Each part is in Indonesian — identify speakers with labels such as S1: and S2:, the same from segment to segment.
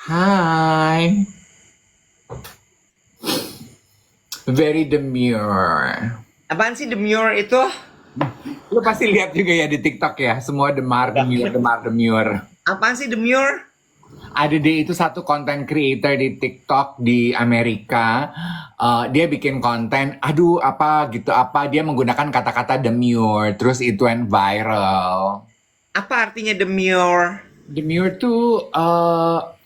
S1: Hai, very demure.
S2: Apaan sih demure itu?
S1: Lu pasti lihat juga ya di TikTok ya, semua demar, demure, demar, demure.
S2: Apaan sih demure?
S1: Ada deh itu satu content creator di TikTok di Amerika. Dia bikin konten, aduh apa gitu apa dia menggunakan kata-kata demure, terus itu went viral.
S2: Apa artinya demure?
S1: Demure tuh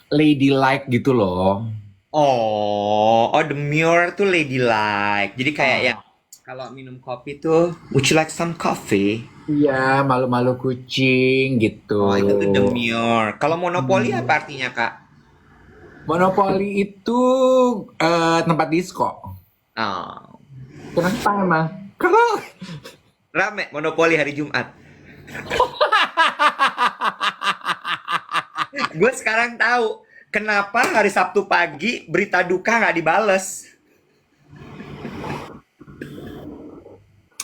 S1: ladylike gitu loh.
S2: Oh, demure tuh ladylike. Jadi kayak yang kalau minum kopi tuh, would you like some coffee?
S1: Iya, malu-malu kucing gitu.
S2: Oh, itu tuh demure. Kalau monopoli
S1: Hmm.
S2: apa artinya, Kak?
S1: Monopoli itu tempat disco.
S2: Oh,
S1: Kenapa emang? Kalau
S2: rame monopoli hari Jumat. Gue sekarang tahu kenapa hari Sabtu pagi berita duka nggak dibales.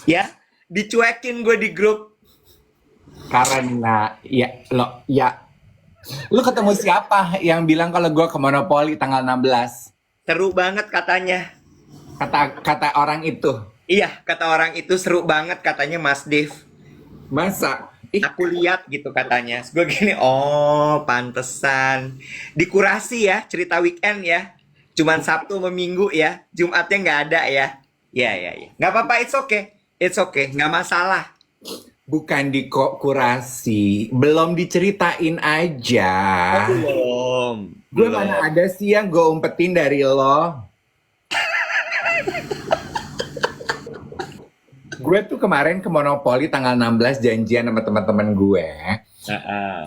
S2: Ya, dicuekin gue di grup.
S1: karena lu ketemu siapa yang bilang kalau gue ke Monopoli tanggal 16?
S2: Seru banget katanya.
S1: Kata kata orang itu.
S2: Iya, kata orang itu seru banget katanya Mas Dev.
S1: Masa? Ih,
S2: Aku lihat gitu katanya. Gue gini, oh pantesan. Dikurasi ya, cerita weekend ya. Cuman Sabtu sama Minggu ya. Jumatnya nggak ada ya. Ya, ya, ya. Nggak apa-apa, it's okay. It's okay, nggak masalah.
S1: bukan dikurasi, belum diceritain aja.
S2: Oh, belum.
S1: Gue
S2: Belum.
S1: mana ada sih yang gue umpetin dari lo. Gue tuh kemarin ke Monopoli tanggal 16 janjian sama teman-teman gue.
S2: Heeh.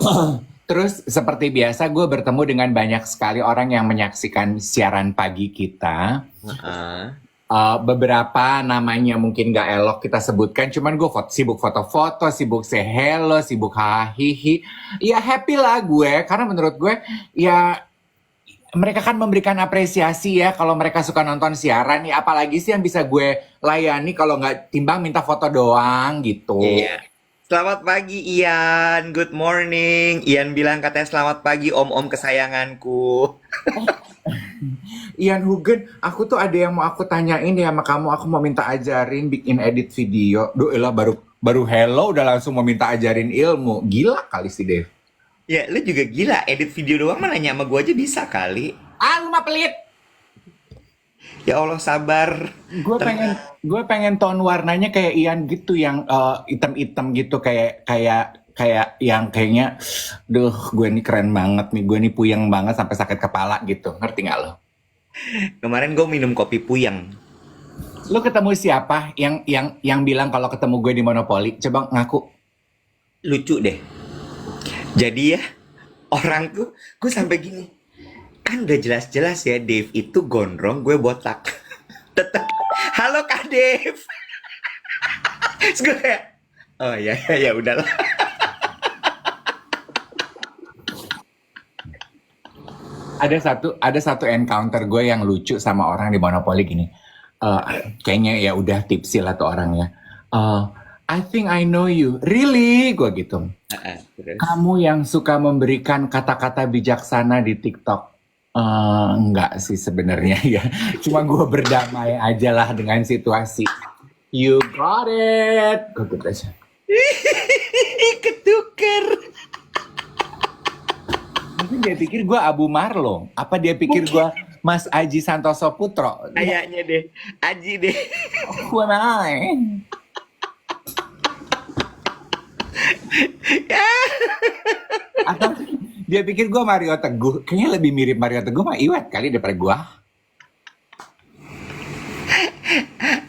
S1: Terus seperti biasa gue bertemu dengan banyak sekali orang yang menyaksikan siaran pagi kita.
S2: Heeh.
S1: Beberapa namanya mungkin gak elok kita sebutkan, cuman gue sibuk foto-foto, sibuk say hello, sibuk hahihi. Ya happy lah gue, karena menurut gue ya mereka kan memberikan apresiasi ya kalau mereka suka nonton siaran. Ya apalagi sih yang bisa gue layani kalau nggak timbang minta foto doang gitu.
S2: Iya. Selamat pagi Ian, good morning. Ian bilang katanya selamat pagi om-om kesayanganku.
S1: Ian Hugen, aku tuh ada yang mau aku tanyain ya sama kamu. Aku mau minta ajarin bikin edit video. Duh, elah baru baru hello udah langsung mau minta ajarin ilmu. Gila kali sih, Dev.
S2: Ya, lu juga gila, edit video doang mah nanya sama gua aja bisa kali.
S1: Ah, lu mah pelit.
S2: Ya Allah, sabar.
S1: Gue pengen gue pengen tone warnanya kayak Ian gitu yang item-item gitu kayak kayak kayak yang kayaknya duh gue ini keren banget nih, gue ini puyeng banget sampai sakit kepala gitu. Ngerti nggak lo?
S2: Kemarin gue minum kopi puyeng.
S1: Lo ketemu siapa yang bilang kalau ketemu gue di Monopoli? Coba ngaku.
S2: Lucu deh. Jadi ya, orang tuh, gue sampai gini. Kan udah jelas-jelas ya, Dave itu gondrong, gue botak. Tetap, halo Kak Dave. Terus gue kayak, oh ya, ya, ya udahlah.
S1: Ada satu encounter gue yang lucu sama orang di Monopoly gini. Eh, Kayaknya ya udah tipsi lah tuh orangnya. Eh, I think I know you. Really? Gue gitu.
S2: Terus,
S1: Kamu yang suka memberikan kata-kata bijaksana di TikTok. Enggak sih sebenarnya ya. Cuma gue berdamai aja lah dengan situasi. You got it. Gue gitu aja.
S2: ketuker.
S1: Mungkin dia pikir gue Abu Marlong. Apa dia pikir gue Mas Aji Santoso Putro?
S2: Kayaknya deh, Aji deh.
S1: Who am I? Atau dia pikir gue Mario Teguh. Kayaknya lebih mirip Mario Teguh mah Iwet kali daripada gue.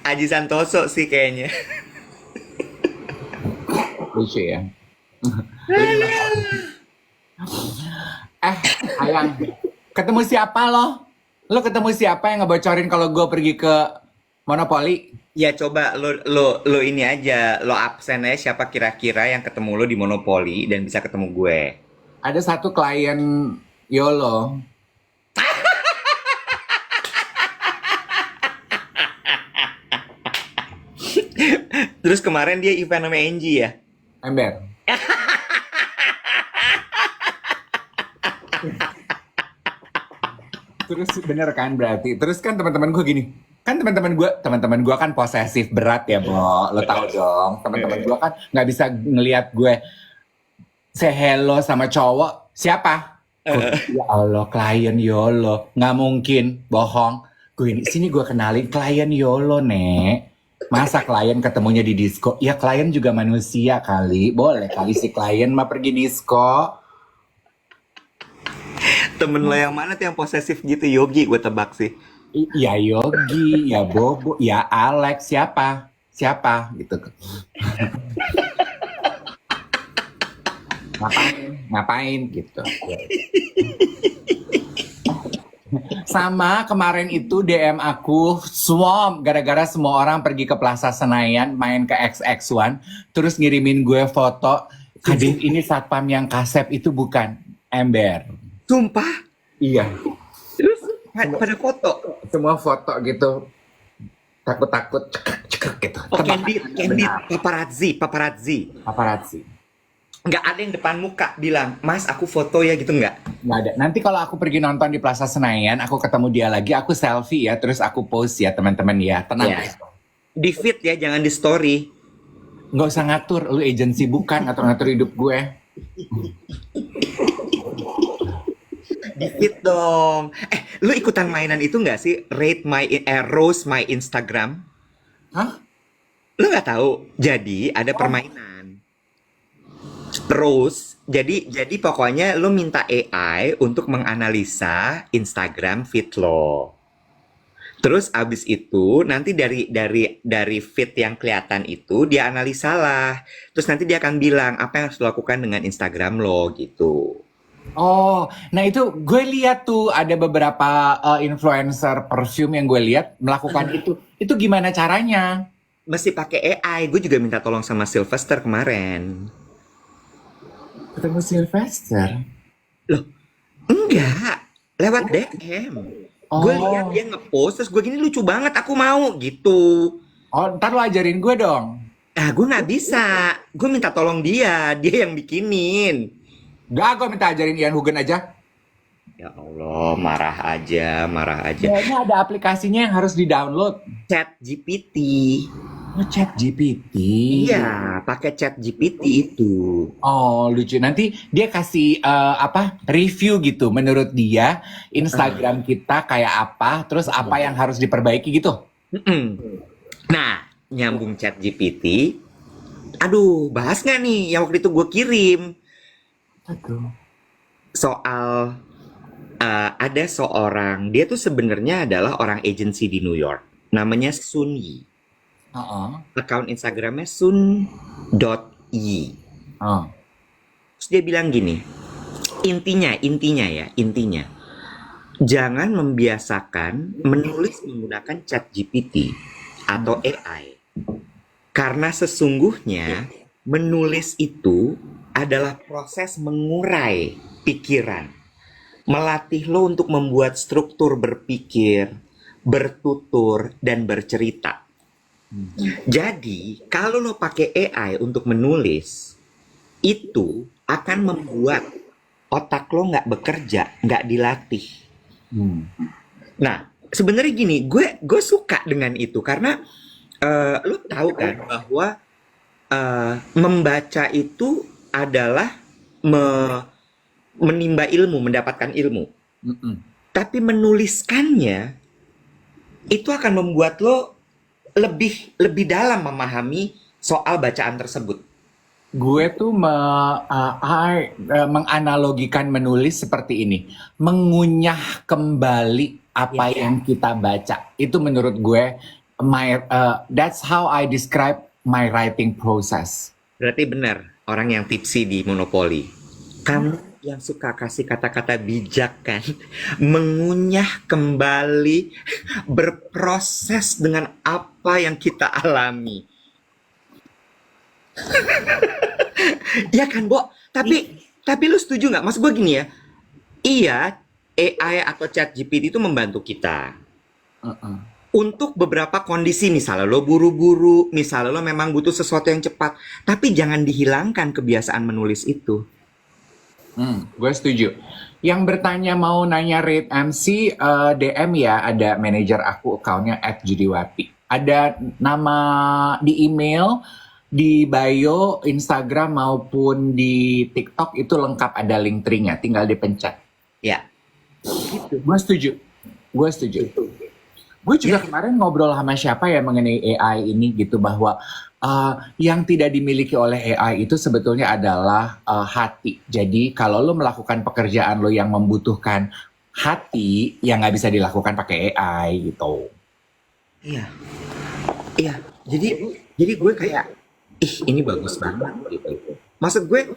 S2: Aji Santoso sih kayaknya.
S1: Lucu ya. Ayang, ketemu siapa lo? Lo ketemu siapa yang ngebocorin kalau gue pergi ke Monopoli?
S2: Ya coba lo ini aja, lo absen aja siapa kira-kira yang ketemu lo di Monopoli dan bisa ketemu gue.
S1: Ada satu klien YOLO.
S2: Terus kemarin dia event sama Angie ya.
S1: Ember. Terus bener kan berarti. Terus kan teman-teman gue gini. Kan teman-teman gue kan posesif berat ya, Bo. Lo tau dong. Teman-teman gue kan nggak bisa ngelihat gue say hello sama cowok. Siapa? Ya Allah, klien Yolo. Nggak mungkin, bohong. Gue ini sini gue kenalin klien Yolo, Nek. Masa klien ketemunya di disco? Ya klien juga manusia kali. Boleh kali si klien mah pergi disco.
S2: Temen lo yang mana tuh yang posesif gitu? Yogi gue tebak sih.
S1: Ya Yogi, ya Bobo, ya Alex, siapa? Siapa gitu. Ngapain gitu. Sama kemarin itu DM aku swamp gara-gara semua orang pergi ke Plaza Senayan main ke XX1 terus ngirimin gue foto. Kadin ini satpam yang kasep itu bukan ember.
S2: Sumpah.
S1: Iya.
S2: Terus pada foto.
S1: Semua foto gitu. Takut-takut cekek gitu.
S2: Oh, candid, paparazzi.
S1: Paparazzi.
S2: Nggak ada yang depan muka bilang, Mas aku foto ya gitu nggak?
S1: Nggak ada. Nanti kalau aku pergi nonton di Plaza Senayan, aku ketemu dia lagi, aku selfie ya, terus aku post ya teman-teman ya. Tenang.
S2: Ya. Di feed ya, jangan di story.
S1: Nggak usah ngatur, lu agensi bukan ngatur-ngatur hidup gue.
S2: Di feed dong. Lu ikutan mainan itu nggak sih? Roast my Instagram.
S1: Hah?
S2: Lu nggak tahu? Jadi ada permainan. Terus, jadi pokoknya lo minta AI untuk menganalisa Instagram feed lo. Terus abis itu nanti dari feed yang kelihatan itu dia analisa lah. Terus nanti dia akan bilang apa yang harus lo lakukan dengan Instagram lo gitu.
S1: Oh, nah itu gue lihat tuh ada beberapa influencer perfume yang gue lihat melakukan itu. Itu gimana caranya?
S2: Mesti pakai AI. Gue juga minta tolong sama Sylvester kemarin.
S1: Ketemu Sylvester?
S2: Loh, enggak. Lewat DM. Gue lihat dia ngepost terus gue gini lucu banget, aku mau gitu.
S1: Oh, ntar lo ajarin gue dong.
S2: Gue nggak bisa. Gue minta tolong dia yang bikinin.
S1: Gak, gue minta ajarin Ian Hugen aja.
S2: Ya Allah, marah aja.
S1: Kayaknya ada aplikasinya yang harus di-download.
S2: ChatGPT.
S1: Oh, ChatGPT.
S2: Iya, pakai ChatGPT itu.
S1: Oh, lucu. Nanti dia kasih review gitu. Menurut dia Instagram kita kayak apa, terus apa yang harus diperbaiki gitu.
S2: Nah, nyambung ChatGPT. Aduh, bahas nggak nih yang waktu itu gue kirim?
S1: Aduh.
S2: Soal ada seorang, dia tuh sebenarnya adalah orang agency di New York. Namanya Sun Yi. Account Instagramnya sun.yi. Terus dia bilang gini, intinya jangan membiasakan menulis menggunakan ChatGPT atau AI. Karena sesungguhnya menulis itu adalah proses mengurai pikiran. Melatih lo untuk membuat struktur berpikir, bertutur, dan bercerita. Jadi, kalau lo pakai AI untuk menulis, itu akan membuat otak lo nggak bekerja, nggak dilatih. Nah, sebenarnya gini, gue suka dengan itu karena lo tahu kan bahwa membaca itu adalah menimba ilmu, mendapatkan ilmu. Tapi menuliskannya itu akan membuat lo lebih dalam memahami soal bacaan tersebut.
S1: Gue tuh menganalogikan menulis seperti ini, mengunyah kembali apa yang kita baca. Itu menurut gue, that's how I describe my writing process.
S2: Berarti benar, orang yang tipsi di Monopoly. Kamu yang suka kasih kata-kata bijak kan, mengunyah kembali, berproses dengan apa yang kita alami. Ya kan, Bo? Tapi lu setuju nggak? Maksud gue gini ya, iya, AI atau ChatGPT itu membantu kita. Untuk beberapa kondisi, misalnya lo buru-buru, misalnya lo memang butuh sesuatu yang cepat, tapi jangan dihilangkan kebiasaan menulis itu.
S1: Gue setuju. Yang bertanya mau nanya rate MC, DM ya, ada manajer aku accountnya @judiwati. Ada nama di email, di bio, Instagram maupun di TikTok itu lengkap ada link tree-nya, tinggal dipencet.
S2: Ya,
S1: Gue setuju. Gue setuju. Gue juga
S2: ya,
S1: kemarin ngobrol sama siapa ya mengenai AI ini gitu bahwa yang tidak dimiliki oleh AI itu sebetulnya adalah hati. Jadi kalau lo melakukan pekerjaan lo yang membutuhkan hati, yang nggak bisa dilakukan pakai AI gitu.
S2: iya, iya. Jadi gue kayak, ih ini bagus banget gitu. Maksud gue,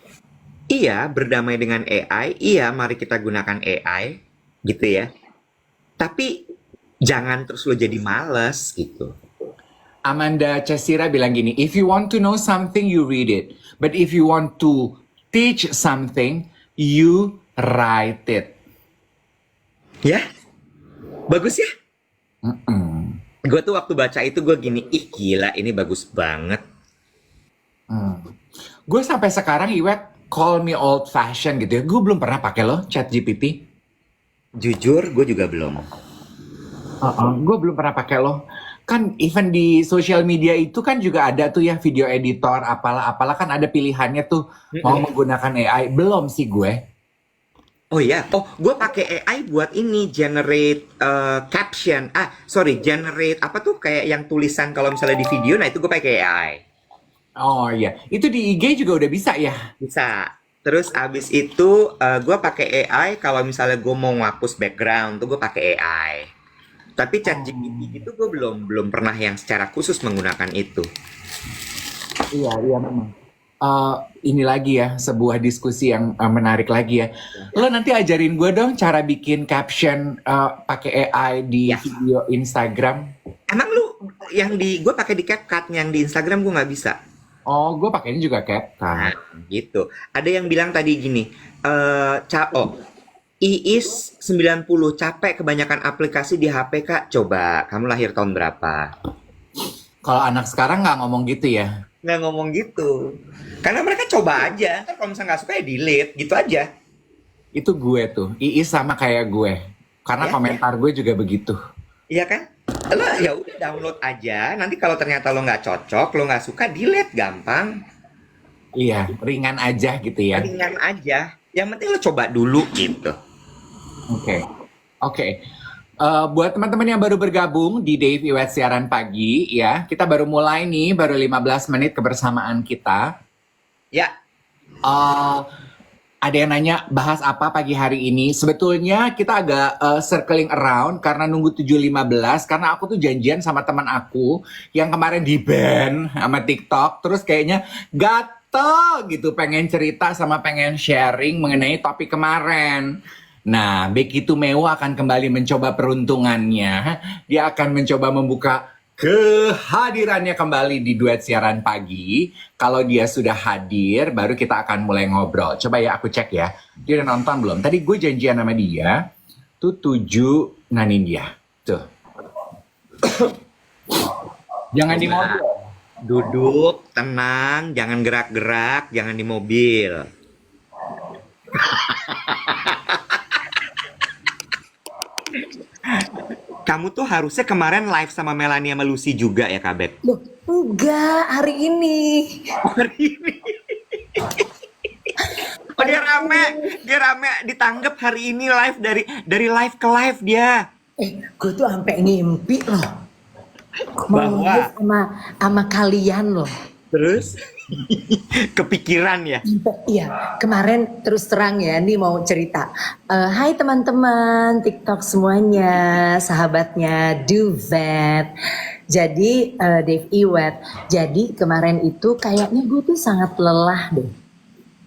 S2: iya berdamai dengan AI, iya mari kita gunakan AI, gitu ya. Tapi jangan terus lo jadi males gitu.
S1: Amanda Cesira bilang gini, if you want to know something, you read it. But if you want to teach something, you write it.
S2: Ya, bagus ya.
S1: Mm-mm.
S2: Gue tuh waktu baca itu gue gini, ih gila ini bagus banget.
S1: Gue sampai sekarang Iwet call me old fashion gitu ya. Gue belum pernah pakai loh ChatGPT.
S2: Jujur gue juga belum.
S1: Gue belum pernah pakai loh. Kan even di sosial media itu kan juga ada tuh ya video editor apalah-apalah kan ada pilihannya tuh mau menggunakan AI. Belum sih gue.
S2: Oh iya, oh gue pakai AI buat ini generate caption. Sorry, generate apa tuh kayak yang tulisan kalau misalnya di video. Nah itu gue pakai AI.
S1: Oh iya, itu di IG juga udah bisa ya.
S2: Bisa. Terus abis itu gue pakai AI kalau misalnya gue mau ngapus background tuh gue pakai AI. Tapi ChatGPT itu gue belum pernah yang secara khusus menggunakan itu.
S1: Iya, iya memang. Ini lagi ya, sebuah diskusi yang menarik lagi ya. Lo nanti ajarin gue dong cara bikin caption pakai AI di
S2: Ya.
S1: video Instagram.
S2: Emang lu yang di gue pakai di CapCut, yang di Instagram gue nggak bisa.
S1: Oh, gue pakainya juga
S2: Nah,
S1: CapCut.
S2: gitu. Ada yang bilang tadi gini, Iis 90 capek kebanyakan aplikasi di HP Kak. Coba, kamu lahir tahun berapa?
S1: Kalau anak sekarang nggak ngomong gitu ya.
S2: Nggak ngomong gitu. Karena mereka coba aja. Ntar kalau misalnya nggak suka ya delete, gitu aja.
S1: Itu gue tuh, Iis sama kayak gue. Karena
S2: Ya,
S1: komentar gue juga begitu.
S2: iya kan? Lo ya udah download aja. Nanti kalau ternyata lo nggak cocok, lo nggak suka, delete gampang.
S1: Iya, ringan aja gitu ya.
S2: Ringan aja. Yang penting lo coba dulu gitu.
S1: Oke. Oke. Buat teman-teman yang baru bergabung di Dave Iwet Siaran Pagi ya, kita baru mulai nih, baru 15 menit kebersamaan kita.
S2: Ya,
S1: Eh, ada yang nanya bahas apa pagi hari ini. Sebetulnya kita agak circling around karena nunggu 7.15 karena aku tuh janjian sama teman aku yang kemarin di ban sama TikTok terus kayaknya gatel gitu pengen cerita sama pengen sharing mengenai topik kemarin. Nah, Becky Tumeo akan kembali mencoba peruntungannya. Dia akan mencoba membuka kehadirannya kembali di duet siaran pagi. Kalau dia sudah hadir, baru kita akan mulai ngobrol. Coba ya aku cek ya. Dia udah nonton belum? Tadi gue janjian sama dia. Tuh 7 nanin dia. Tuh. Jangan di
S2: coba.
S1: mobil.
S2: Duduk, tenang, jangan gerak-gerak, jangan di mobil. Kamu tuh harusnya kemarin live sama Melania sama Lucy juga ya, Kabet?
S3: Loh, enggak, hari ini.
S2: Hari ini. Oh, dia rame ditanggap hari ini live dari live ke live dia.
S3: Gue tuh sampai ngimpi loh. Mau
S2: Bahwa
S3: live sama kalian loh.
S2: terus kepikiran ya.
S3: Iya, kemarin terus terang ya, nih mau cerita. Hai teman-teman TikTok semuanya, sahabatnya Duvet. Jadi Dave Iwet. Jadi kemarin itu kayaknya gue tuh sangat lelah deh.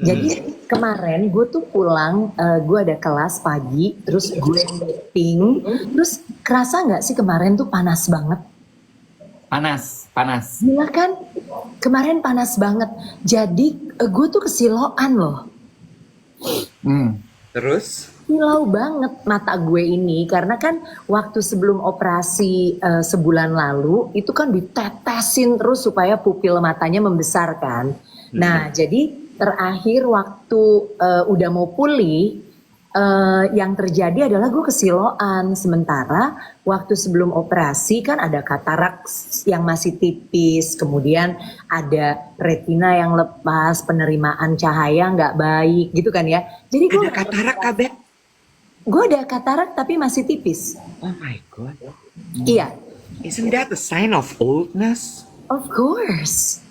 S3: Jadi kemarin gue tuh pulang, gue ada kelas pagi, terus gue meeting, terus kerasa nggak sih kemarin tuh panas banget?
S1: Panas.
S3: Gila kan? Kemarin panas banget. Jadi gue tuh kesiloan loh.
S2: Terus
S3: Silau banget mata gue ini karena kan waktu sebelum operasi sebulan lalu itu kan ditetesin terus supaya pupil matanya membesar kan. Nah, jadi terakhir waktu udah mau pulih, yang terjadi adalah gue kesiloan. Sementara waktu sebelum operasi kan ada katarak yang masih tipis, kemudian ada retina yang lepas, penerimaan cahaya nggak baik gitu kan ya. Jadi gue
S2: Ada katarak kabek.
S3: gue ada katarak tapi masih tipis.
S2: Oh my god.
S3: Iya,
S2: Isn't that a sign of oldness?
S3: of course.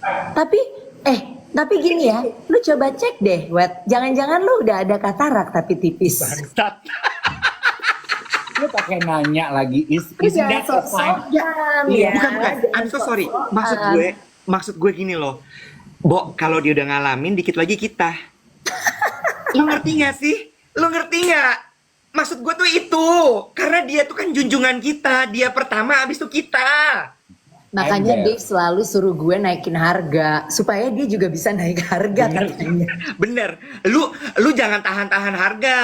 S3: Tapi gini ya, lu coba cek deh, Wet. Jangan-jangan lu udah ada katarak tapi tipis.
S1: Lu pakai nanya lagi, is that a sign?
S3: Jangan
S1: Iya,
S3: ya.
S2: Bukan. I'm so sorry. Maksud gue gini loh. Bo, kalau dia udah ngalamin, dikit lagi kita. Lo ngerti gak sih? Lo ngerti gak? Maksud gue tuh itu. Karena dia tuh kan junjungan kita. Dia pertama, abis itu kita.
S3: Makanya
S1: Ember.
S3: Dave selalu suruh gue naikin harga supaya dia juga bisa naik harga katanya.
S2: Bener. Lu jangan tahan-tahan harga.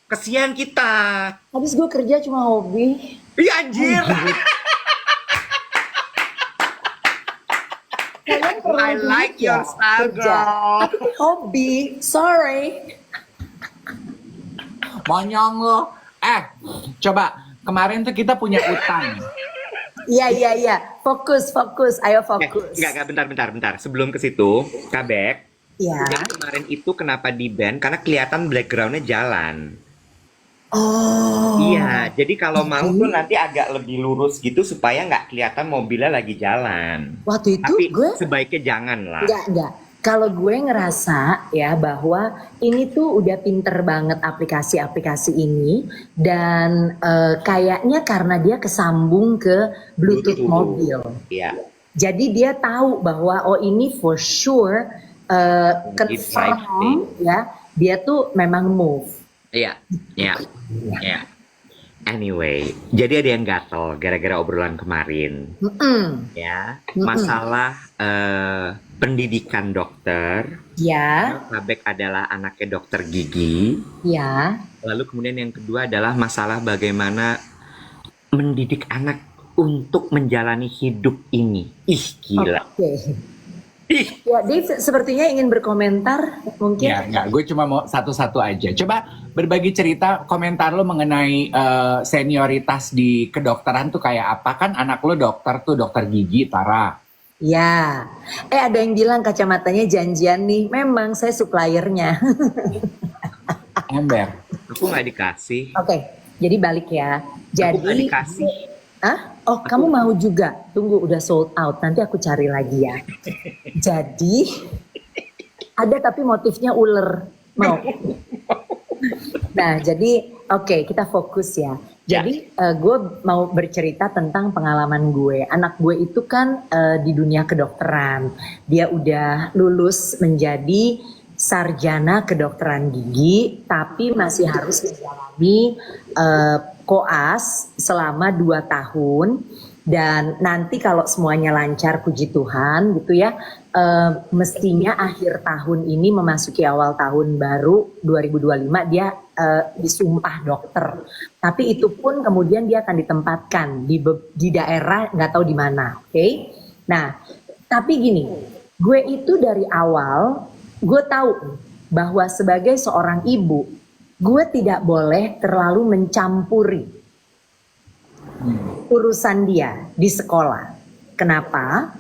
S2: Kesian kita.
S3: Habis gue kerja cuma hobi.
S2: Iya anjir.
S3: Kalian perlu
S2: I like
S3: duit
S2: your
S3: ya,
S2: style,
S3: kerja.
S2: girl.
S3: Tapi hobi, sorry.
S1: Monyong lo. Coba kemarin tuh kita punya utang.
S3: Iya. Fokus. Ayo fokus.
S2: Enggak, bentar. Sebelum ke situ, Kabek.
S3: Iya.
S2: Yang kemarin itu kenapa di ban? Karena kelihatan backgroundnya jalan.
S3: Oh.
S2: Iya, jadi kalau mau tuh nanti agak lebih lurus gitu supaya nggak kelihatan mobilnya lagi jalan.
S3: Waktu itu
S2: Tapi
S3: gue
S2: sebaiknya jangan lah.
S3: enggak. Kalau gue ngerasa ya bahwa ini tuh udah pinter banget aplikasi-aplikasi ini dan kayaknya karena dia kesambung ke Bluetooth
S2: Bluetooth.
S3: mobil.
S2: Iya.
S3: Jadi dia tahu bahwa oh ini for sure
S2: It's right thing.
S3: confirm ya dia tuh memang move.
S2: Iya. Anyway, jadi ada yang gatel gara-gara obrolan kemarin.
S3: Mm-mm.
S2: Ya, masalah pendidikan dokter.
S3: Ya,
S2: Kabek adalah anaknya dokter gigi.
S3: ya.
S2: Lalu kemudian yang kedua adalah masalah bagaimana mendidik anak untuk menjalani hidup ini. Ih, gila.
S3: Oke.
S2: Ih,
S3: Ya, Dave sepertinya ingin berkomentar mungkin.
S1: Ya, enggak. Gue cuma mau satu-satu aja. Coba berbagi cerita, komentar lo mengenai senioritas di kedokteran tuh kayak apa? Kan anak lo dokter tuh, dokter gigi, Tara.
S3: Ya. Ada yang bilang kacamatanya janjian nih. Memang saya suppliernya.
S1: Ember.
S2: aku nggak dikasih.
S3: Oke, jadi balik ya.
S2: Aku
S3: Jadi
S2: nggak dikasih.
S3: Hah? Oh, kamu mau juga? Tunggu, udah sold out. Nanti aku cari lagi ya. Jadi ada tapi motifnya ular. Mau? Nah, jadi oke, kita fokus ya. Jadi gue mau bercerita tentang pengalaman gue. Anak gue itu kan di dunia kedokteran. Dia udah lulus menjadi sarjana kedokteran gigi, tapi masih harus menjalani koas selama 2 tahun. Dan nanti kalau semuanya lancar, puji Tuhan gitu ya, mestinya akhir tahun ini memasuki awal tahun baru 2025 dia disumpah dokter. Tapi itu pun kemudian dia akan ditempatkan di daerah nggak tahu di mana, oke? Nah, tapi gini, gue itu dari awal gue tahu bahwa sebagai seorang ibu, gue tidak boleh terlalu mencampuri urusan dia di sekolah. Kenapa?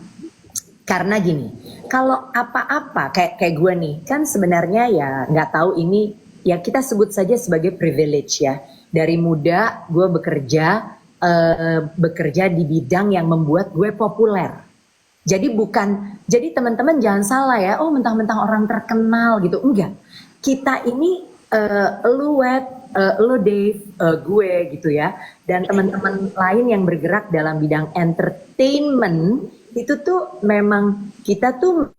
S3: Karena gini, kalau apa-apa kayak gue nih, kan sebenarnya ya nggak tahu ini ya kita sebut saja sebagai privilege ya. Dari muda gue bekerja di bidang yang membuat gue populer. Jadi teman-teman jangan salah ya, oh mentang-mentang orang terkenal gitu, enggak. Kita ini lu Wet, lu Dave, gue gitu ya, dan teman-teman lain yang bergerak dalam bidang entertainment itu tuh memang kita tuh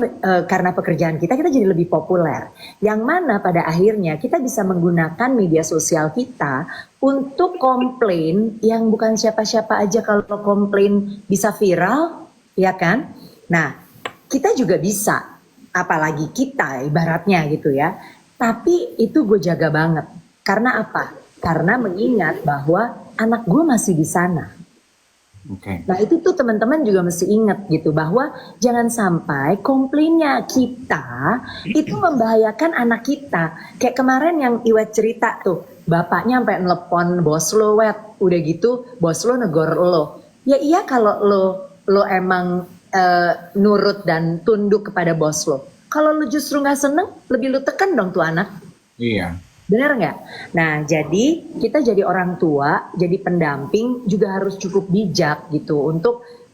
S3: karena pekerjaan kita jadi lebih populer. Yang mana pada akhirnya kita bisa menggunakan media sosial kita untuk komplain yang bukan siapa-siapa aja kalau komplain bisa viral, ya kan? Nah, kita juga bisa, apalagi kita ibaratnya gitu ya. Tapi itu gue jaga banget. Karena apa? Karena mengingat bahwa anak gue masih di sana.
S1: Oke.
S3: Nah itu tuh teman-teman juga mesti ingat gitu bahwa jangan sampai komplainnya kita itu membahayakan anak kita. Kayak kemarin yang Iwet cerita tuh, bapaknya sampai nelpon bos lo, Wet, udah gitu bos lo negor lo. Ya iya kalau lo emang nurut dan tunduk kepada bos lo. Kalau lo justru nggak seneng, lebih lo tekan dong tuh anak.
S1: Iya.
S3: Benar nggak? Nah, jadi kita jadi orang tua, jadi pendamping juga harus cukup bijak gitu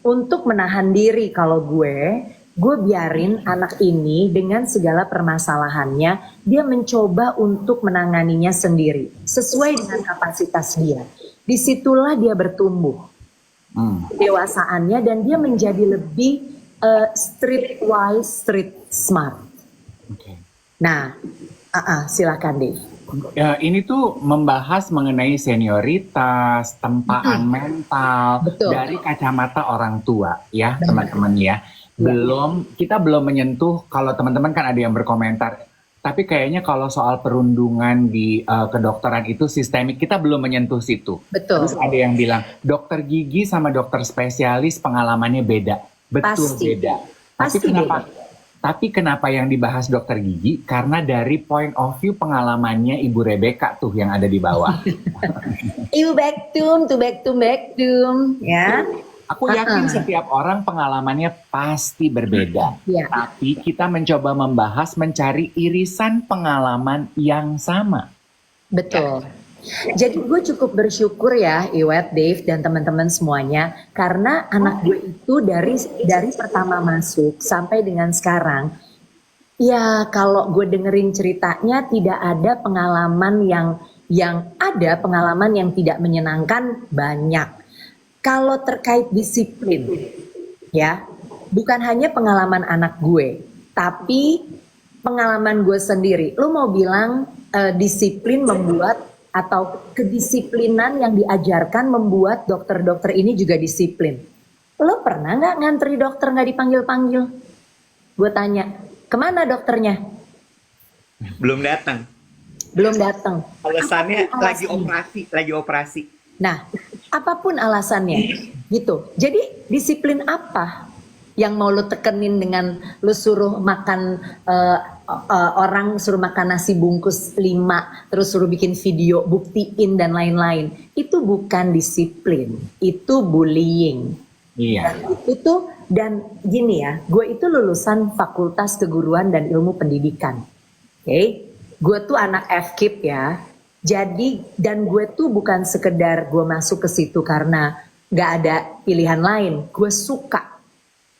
S3: untuk menahan diri. Kalau gue biarin anak ini dengan segala permasalahannya, dia mencoba untuk menanganinya sendiri sesuai dengan kapasitas dia. Disitulah dia bertumbuh dewasaannya dan dia menjadi lebih streetwise, street smart.
S1: Oke.
S3: Nah, silakan Dave.
S1: Ya, ini tuh membahas mengenai senioritas, tempaan mental
S3: Betul.
S1: dari kacamata orang tua, ya teman-teman ya. Kita belum menyentuh. Kalau teman-teman kan ada yang berkomentar, tapi kayaknya kalau soal perundungan di kedokteran itu sistemik, kita belum menyentuh situ.
S3: Betul.
S1: Terus ada yang bilang dokter gigi sama dokter spesialis pengalamannya beda, betul
S3: Pasti.
S1: beda.
S3: Pasti
S1: Tapi kenapa yang dibahas dokter gigi? Karena dari point of view pengalamannya Ibu Rebecca tuh yang ada di bawah.
S3: You back to ya.
S1: Aku yakin setiap orang pengalamannya pasti berbeda.
S3: Iya.
S1: Tapi kita mencoba membahas mencari irisan pengalaman yang sama.
S3: Betul. Jadi gue cukup bersyukur ya Iwet, Dave dan teman-teman semuanya karena anak gue itu dari pertama masuk sampai dengan sekarang. Ya kalau gue dengerin ceritanya tidak ada pengalaman yang ada pengalaman yang tidak menyenangkan banyak. Kalau terkait disiplin, ya bukan hanya pengalaman anak gue, tapi pengalaman gue sendiri. Lo mau bilang disiplin membuat atau kedisiplinan yang diajarkan membuat dokter-dokter ini juga disiplin. Lo pernah nggak ngantri dokter nggak dipanggil-panggil? Gue tanya, kemana dokternya?
S2: Belum datang.
S3: Belum datang.
S2: Alasannya
S3: Apapun
S2: lagi operasi.
S3: Nah, apapun alasannya, gitu. Jadi disiplin apa yang mau lo tekenin dengan lo suruh makan orang suruh makan nasi bungkus 5 terus suruh bikin video buktiin dan lain-lain, itu bukan disiplin, itu bullying.
S1: Iya.
S3: Dan gini ya, gue itu lulusan Fakultas Keguruan dan Ilmu Pendidikan. Oke, gue tuh anak FKIP ya. Jadi dan gue tuh bukan sekedar gue masuk ke situ karena gak ada pilihan lain. Gue suka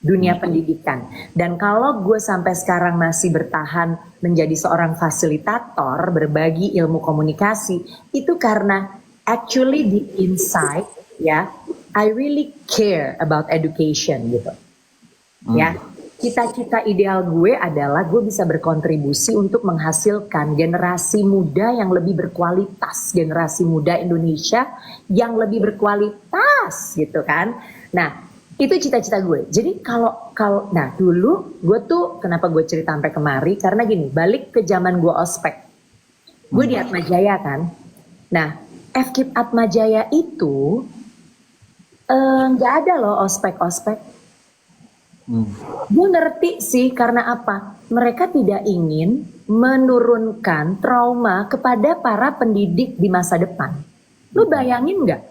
S3: dunia pendidikan. Dan kalau gue sampai sekarang masih bertahan menjadi seorang fasilitator berbagi ilmu komunikasi, itu karena actually the inside ya, I really care about education gitu. Ya, cita-cita ideal gue adalah gue bisa berkontribusi untuk menghasilkan generasi muda yang lebih berkualitas, generasi muda Indonesia yang lebih berkualitas gitu kan. Nah, itu cita-cita gue. Jadi nah dulu gue tuh kenapa gue cerita sampai kemari karena gini, balik ke zaman gue ospek. Gue di Atmajaya kan. Nah, FKIP Atmajaya itu nggak ada loh ospek-ospek. Gue ngerti sih karena apa? Mereka tidak ingin menurunkan trauma kepada para pendidik di masa depan. Lu bayangin nggak?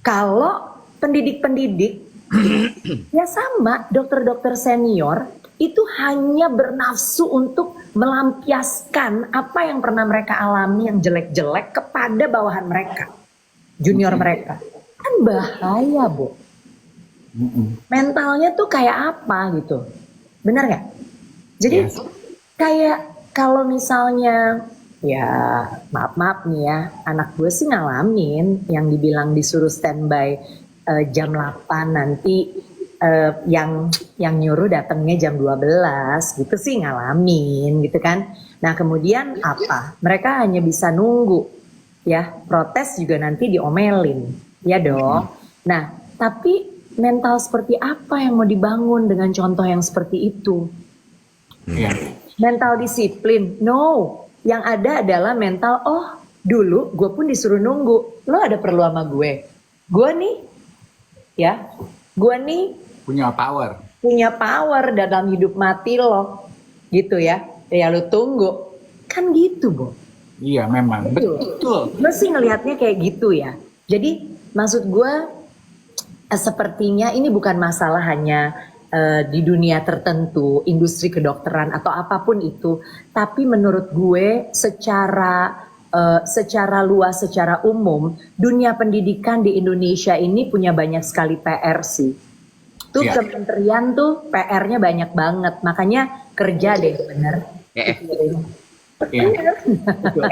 S3: Kalau pendidik-pendidik ya sama, dokter-dokter senior itu hanya bernafsu untuk melampiaskan apa yang pernah mereka alami yang jelek-jelek kepada bawahan mereka, junior mereka. Kan bahaya, Bu. Mentalnya tuh kayak apa gitu. Benar nggak? Jadi kayak kalau misalnya ya maaf nih ya, anak gue sih ngalamin yang dibilang disuruh standby jam 8 nanti yang nyuruh datangnya jam 12 gitu sih ngalamin gitu kan. Nah kemudian apa? Mereka hanya bisa nunggu ya, protes juga nanti diomelin ya dong. Nah tapi mental seperti apa yang mau dibangun dengan contoh yang seperti itu? Mental disiplin? No. Yang ada adalah mental, dulu gue pun disuruh nunggu. Lo ada perlu sama gue? Gue nih ya. Gue nih
S1: Punya power.
S3: punya power dalam hidup mati lo, gitu ya. Ya lu tunggu, kan gitu, Bo.
S1: Iya memang, betul.
S3: Gue sih ngelihatnya kayak gitu ya. Jadi maksud gue sepertinya ini bukan masalah hanya di dunia tertentu, industri kedokteran atau apapun itu, tapi menurut gue secara luas, secara umum, dunia pendidikan di Indonesia ini punya banyak sekali PR sih. Tuh
S1: Iya.
S3: kementerian tuh PR-nya banyak banget, makanya kerja deh bener.
S2: Eh,
S1: Iya. Betul.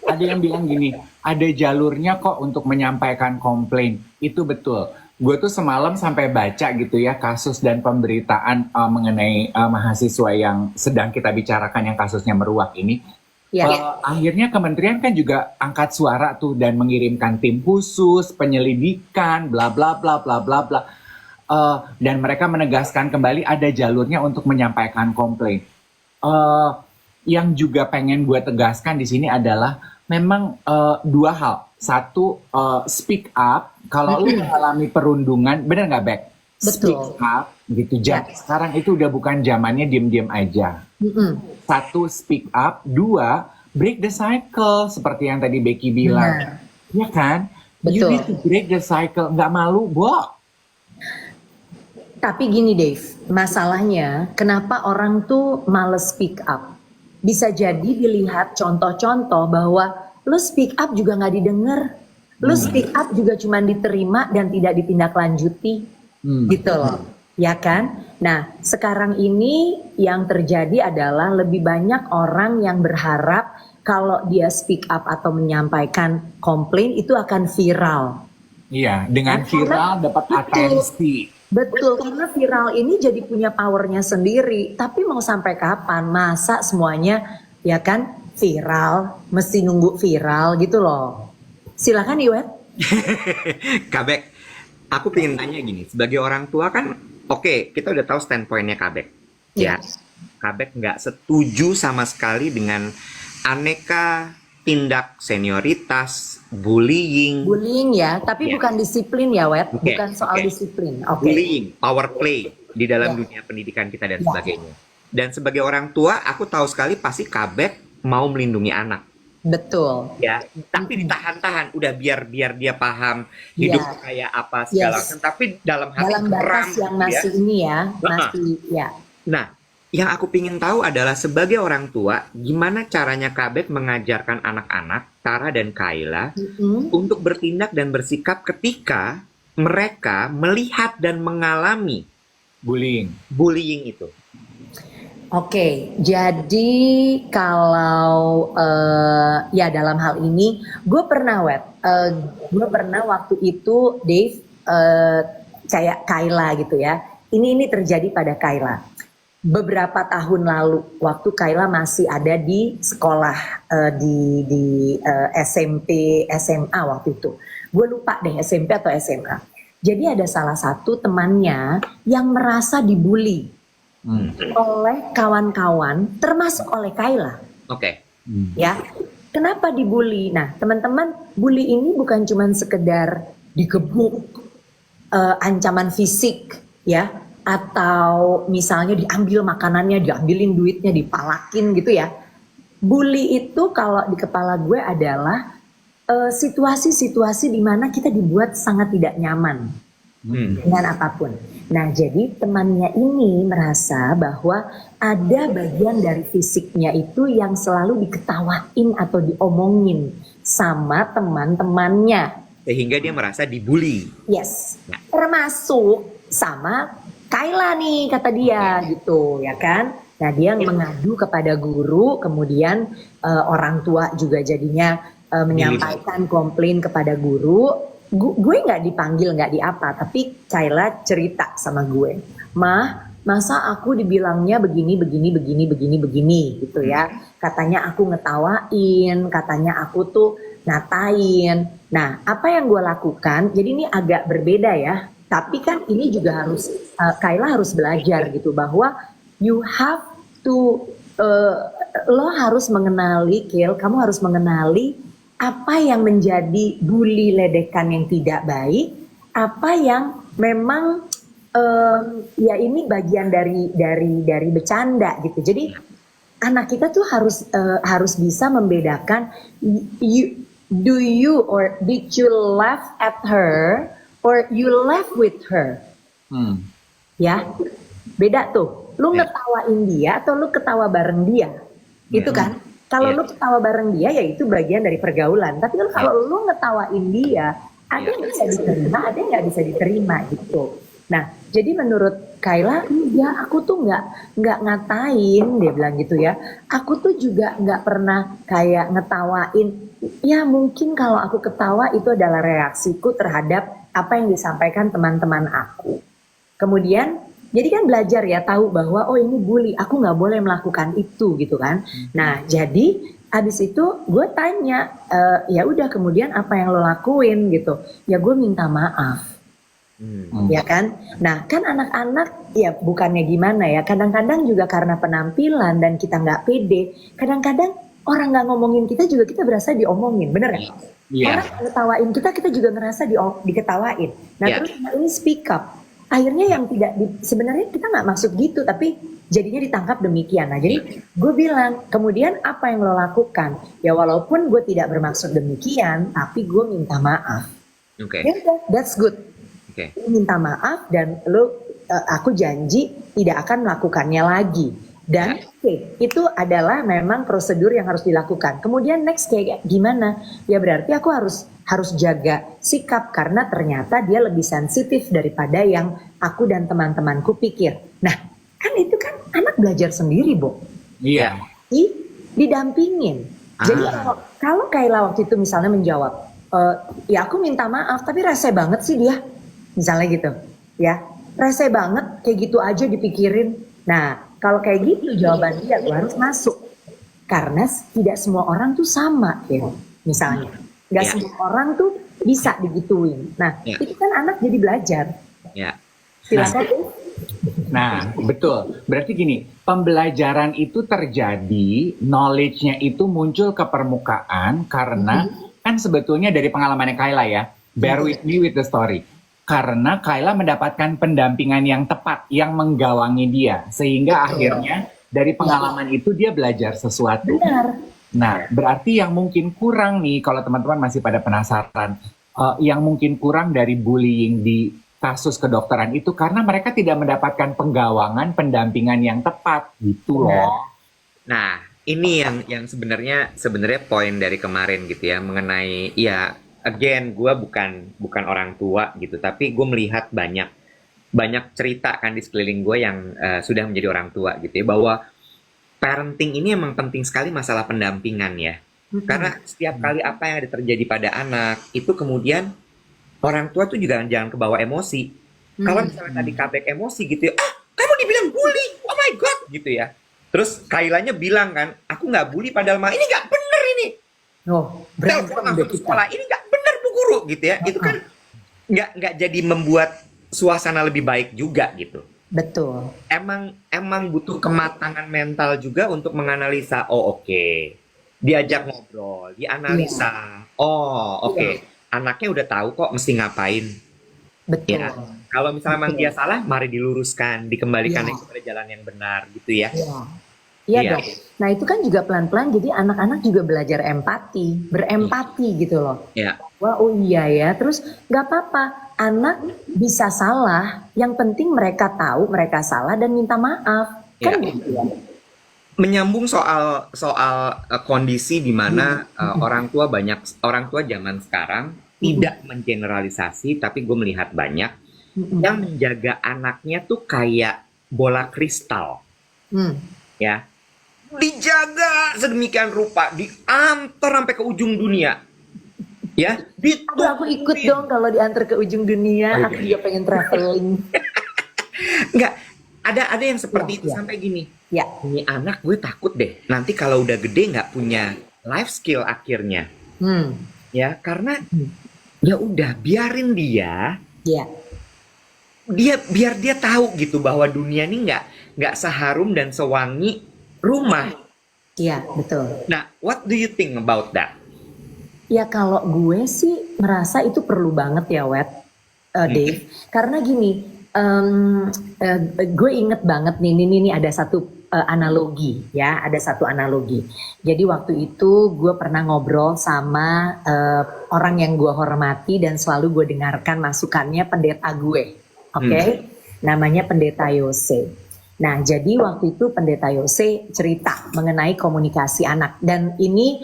S1: Ada yang bilang gini, ada jalurnya kok untuk menyampaikan komplain. Itu betul. Gue tuh semalam sampai baca gitu ya kasus dan pemberitaan mengenai mahasiswa yang sedang kita bicarakan yang kasusnya meruak ini.
S3: Ya,
S1: Akhirnya kementerian kan juga angkat suara tuh dan mengirimkan tim khusus, penyelidikan, bla bla bla bla bla bla. Dan mereka menegaskan kembali ada jalurnya untuk menyampaikan komplain. Eh, yang juga pengen gue tegaskan di sini adalah memang dua hal. Satu, speak up. Kalau lu mengalami perundungan, bener nggak, Bek? Speak
S3: Betul.
S1: up gitu.
S3: Ya.
S1: Sekarang itu udah bukan zamannya diem-diem aja.
S3: Mm-mm.
S1: Satu, speak up. Dua, break the cycle seperti yang tadi Becky bilang.
S3: Benar.
S1: Ya kan? You
S3: Betul.
S1: need to break the cycle. Nggak malu, Bo.
S3: Tapi gini Dave, masalahnya kenapa orang tuh males speak up? Bisa jadi dilihat contoh-contoh bahwa lu speak up juga nggak didengar, lu speak up juga cuma diterima dan tidak ditindaklanjuti, gitu loh, ya kan? Nah, sekarang ini yang terjadi adalah lebih banyak orang yang berharap kalau dia speak up atau menyampaikan komplain itu akan viral.
S1: Iya, dengan viral dapat
S3: Betul.
S1: atensi.
S3: Betul, karena viral ini jadi punya powernya sendiri. Tapi mau sampai kapan? Masa semuanya ya kan viral, mesti nunggu viral gitu loh. Silakan Iwet.
S2: Kabek, aku pengen tanya gini, sebagai orang tua kan, oke, kita udah tahu standpointnya Kabek, ya. Kabek nggak setuju sama sekali dengan aneka tindak senioritas, bullying,
S3: Bullying ya, tapi
S2: Ya.
S3: bukan disiplin ya Wet,
S2: Oke,
S3: bukan soal
S2: oke.
S3: disiplin. Oke.
S2: bullying, power play di dalam
S3: Ya.
S2: dunia pendidikan kita dan
S3: Ya.
S2: sebagainya. Dan sebagai orang tua, aku tahu sekali pasti Kabek mau melindungi anak,
S3: Betul.
S2: ya. Tapi ditahan-tahan, udah biar dia paham hidup
S3: Ya.
S2: kayak apa segala
S3: Yes.
S2: macam. Tapi dalam hati
S3: Dalam batas
S2: geram,
S3: yang
S2: gitu ya.
S3: masih ini ya, masih ya.
S2: Nah, yang aku pingin tahu adalah sebagai orang tua, gimana caranya Kabek mengajarkan anak-anak, Tara dan Kayla,
S3: Mm-mm.
S2: untuk bertindak dan bersikap ketika mereka melihat dan mengalami
S1: Bullying.
S2: bullying itu.
S3: Oke, jadi kalau ya dalam hal ini, gue pernah gue pernah waktu itu Dave kayak Kayla gitu ya. Ini terjadi pada Kayla. Beberapa tahun lalu, waktu Kayla masih ada di sekolah di SMP, SMA waktu itu. Gue lupa deh SMP atau SMA. Jadi ada salah satu temannya yang merasa dibully oleh kawan-kawan, termasuk oleh Kayla,
S2: Oke.
S3: ya. Kenapa dibully? Nah, teman-teman, bully ini bukan cuma sekedar digebuk, ancaman fisik, ya, atau misalnya diambil makanannya, diambilin duitnya, dipalakin gitu ya. Bully itu kalau di kepala gue adalah situasi-situasi di mana kita dibuat sangat tidak nyaman dengan apapun. Nah, jadi temannya ini merasa bahwa ada bagian dari fisiknya itu yang selalu diketawain atau diomongin sama teman-temannya.
S2: Sehingga dia merasa dibully.
S3: Yes, termasuk sama Kayla nih kata dia gitu ya kan. Nah, dia mengadu kepada guru, kemudian orang tua juga jadinya menyampaikan komplain kepada guru. Gue nggak dipanggil, nggak diapa, tapi Kayla cerita sama gue, masa aku dibilangnya begini gitu ya, katanya aku ngetawain, katanya aku tuh ngatain. Nah, apa yang gue lakukan, jadi ini agak berbeda ya, tapi kan ini juga harus Kayla harus belajar gitu bahwa you have to lo harus mengenali, kamu harus mengenali apa yang menjadi bully ledekan yang tidak baik, apa yang memang ya ini bagian dari bercanda gitu. Jadi anak kita tuh harus bisa membedakan you, do you or did you laugh at her or you laugh with her. Ya, beda tuh. Lu ngetawain dia atau lu ketawa bareng dia. Gitu kan? Kalau lu ketawa bareng dia ya itu bagian dari pergaulan. Tapi kalau lu ngetawain dia, ada yang bisa diterima, ada yang nggak bisa diterima gitu. Nah, jadi menurut Kayla, ya aku tuh nggak ngatain, dia bilang gitu ya. Aku tuh juga nggak pernah kayak ngetawain. Ya mungkin kalau aku ketawa itu adalah reaksiku terhadap apa yang disampaikan teman-teman aku. Kemudian, jadi kan belajar ya tahu bahwa oh ini bully, aku nggak boleh melakukan itu gitu kan. Nah, jadi abis itu gue tanya, ya udah kemudian apa yang lo lakuin gitu? Ya gue minta maaf. Ya kan, nah kan anak-anak ya bukannya gimana ya, kadang-kadang juga karena penampilan dan kita nggak pede, kadang-kadang orang nggak ngomongin kita juga kita berasa diomongin, bener ya? Orang ngetawain kita juga ngerasa diketawain. Nah terus ini speak up, akhirnya yang tidak sebenarnya kita nggak maksud gitu, tapi jadinya ditangkap demikian. Nah jadi gue bilang, kemudian apa yang lo lakukan? Ya walaupun gue tidak bermaksud demikian, tapi gue minta maaf. Ya udah, that's good. Minta maaf dan aku janji tidak akan melakukannya lagi. Dan itu adalah memang prosedur yang harus dilakukan. Kemudian next kayak gimana? Ya berarti aku harus jaga sikap karena ternyata dia lebih sensitif daripada yang aku dan teman-temanku pikir. Nah, kan itu kan anak belajar sendiri, Bo.
S1: Iya.
S3: Didampingin. Jadi kalau Kayla waktu itu misalnya menjawab, ya aku minta maaf, tapi rese banget sih dia. Misalnya gitu, ya rese banget kayak gitu aja dipikirin. Nah kalau kayak gitu jawaban dia gue harus masuk, karena tidak semua orang tuh sama ya. Misalnya, nggak semua orang tuh bisa digituin. Nah itu kan anak jadi belajar. Silakan.
S1: Nah betul, berarti gini, pembelajaran itu terjadi, knowledge-nya itu muncul ke permukaan karena kan sebetulnya dari pengalamannya Kayla ya, bear with me with the story. Karena Kayla mendapatkan pendampingan yang tepat, yang menggawangi dia. Sehingga akhirnya dari pengalaman itu dia belajar sesuatu.
S3: Benar.
S1: Nah, berarti yang mungkin kurang nih, kalau teman-teman masih pada penasaran, yang mungkin kurang dari bullying di kasus kedokteran itu karena mereka tidak mendapatkan penggawangan, pendampingan yang tepat, gitu loh.
S2: Nah, ini yang sebenarnya poin dari kemarin gitu ya, mengenai ya again, gue bukan orang tua gitu, tapi gue melihat banyak cerita kan di sekeliling gue yang sudah menjadi orang tua gitu ya, bahwa parenting ini emang penting sekali masalah pendampingan ya. Karena setiap kali apa yang ada terjadi pada anak, itu kemudian orang tua tuh juga jangan kebawa emosi. Kalau misalnya tadi Kabek emosi gitu ya, kamu dibilang bully, oh my god gitu ya. Terus Kailanya bilang kan, aku nggak bully padahal mah ini nggak bener ini. Telepon masuk sekolah ini nggak bener Bu Guru gitu ya. Itu kan nggak jadi membuat suasana lebih baik juga gitu.
S3: Betul.
S2: Emang butuh kematangan mental juga untuk menganalisa. Oh oke. Diajak ngobrol, dianalisa. Oh oke. Anaknya udah tahu kok mesti ngapain.
S3: Betul.
S2: Ya. Kalau misalnya memang dia salah, mari diluruskan, dikembalikan kepada jalan yang benar gitu ya. Iya dong. Nah itu kan juga pelan-pelan jadi anak-anak juga belajar empati, berempati gitu loh. Wah oh iya ya, terus nggak apa-apa, anak bisa salah, yang penting mereka tahu mereka salah dan minta maaf, kan gitu ya. Menyambung soal kondisi di mana orang tua zaman sekarang tidak mengeneralisasi, tapi gue melihat banyak yang menjaga anaknya tuh kayak bola kristal, ya. Dijaga sedemikian rupa, diantar sampai ke ujung dunia, ya.
S3: Aku ikut dong kalau diantar ke ujung dunia. Aku juga pengen traveling.
S2: Enggak, ada yang seperti itu sampai gini. Ini anak gue takut deh, nanti kalau udah gede nggak punya life skill akhirnya. Ya, karena ya udah biarin dia. Biar dia tahu gitu bahwa dunia ini nggak seharum dan sewangi rumah. Iya, betul. Nah, what do you think about that? Ya kalau gue sih merasa itu perlu banget ya, Wet.
S3: Dave, karena gini, gue inget banget nih, ini ada satu analogi ya, ada satu analogi. Jadi waktu itu gue pernah ngobrol sama orang yang gue hormati dan selalu gue dengarkan masukannya, pendeta gue, oke? Namanya Pendeta Yose. Nah, jadi waktu itu Pendeta Yose cerita mengenai komunikasi anak, dan ini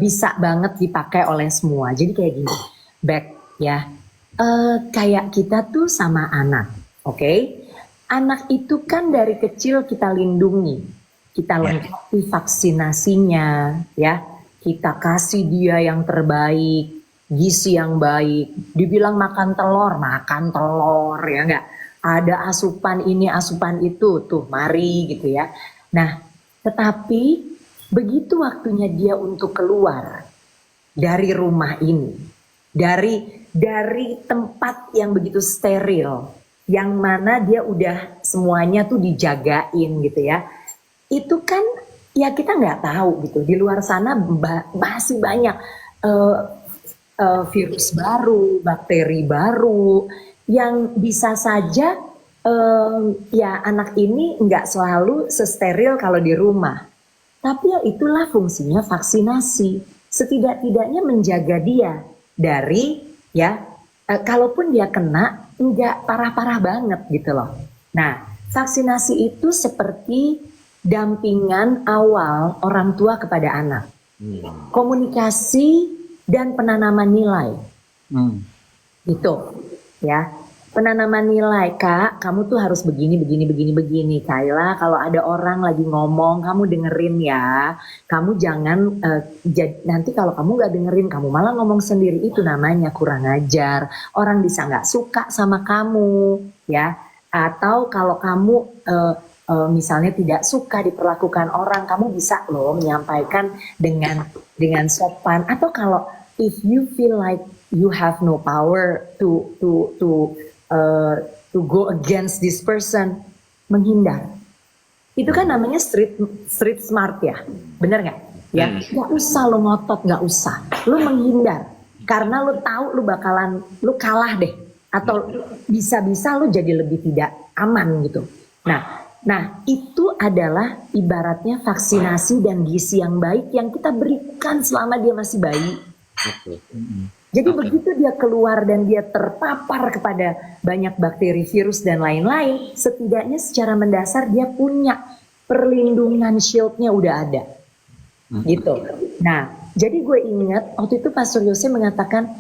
S3: bisa banget dipakai oleh semua. Jadi kayak gini, back ya, kayak kita tuh sama anak, oke? Anak itu kan dari kecil kita lindungi, kita lengkapi vaksinasinya, ya, kita kasih dia yang terbaik, gizi yang baik. Dibilang makan telur, ya enggak? Ada asupan ini, asupan itu, tuh mari gitu ya. Nah, tetapi begitu waktunya dia untuk keluar dari rumah ini, dari tempat yang begitu steril, yang mana dia udah semuanya tuh dijagain gitu ya. Itu kan ya kita nggak tahu gitu. Di luar sana masih banyak virus baru, bakteri baru yang bisa saja ya anak ini nggak selalu sesteril kalau di rumah. Tapi ya itulah fungsinya vaksinasi. Setidak-tidaknya menjaga dia dari ya kalaupun dia kena nggak parah-parah banget gitu loh. Nah, vaksinasi itu seperti dampingan awal orang tua kepada anak. Komunikasi dan penanaman nilai. Gitu ya. Penanaman nilai, Kak, kamu tuh harus begini. Kayla, kalau ada orang lagi ngomong, kamu dengerin ya. Kamu jangan, nanti kalau kamu gak dengerin, kamu malah ngomong sendiri. Itu namanya kurang ajar. Orang bisa gak suka sama kamu, ya. Atau kalau kamu misalnya tidak suka diperlakukan orang, kamu bisa loh menyampaikan dengan sopan. Atau kalau if you feel like you have no power to go against this person, menghindar. Itu kan namanya street smart ya, bener nggak? Ya, nggak usah lo ngotot, nggak usah. Lo menghindar, karena lo tahu lo kalah deh, atau bisa-bisa lo jadi lebih tidak aman gitu. Nah itu adalah ibaratnya vaksinasi dan gizi yang baik yang kita berikan selama dia masih bayi. Jadi begitu dia keluar dan dia terpapar kepada banyak bakteri, virus dan lain-lain, setidaknya secara mendasar dia punya perlindungan, shieldnya udah ada, gitu. Nah, jadi gue ingat waktu itu Pastor Yose mengatakan,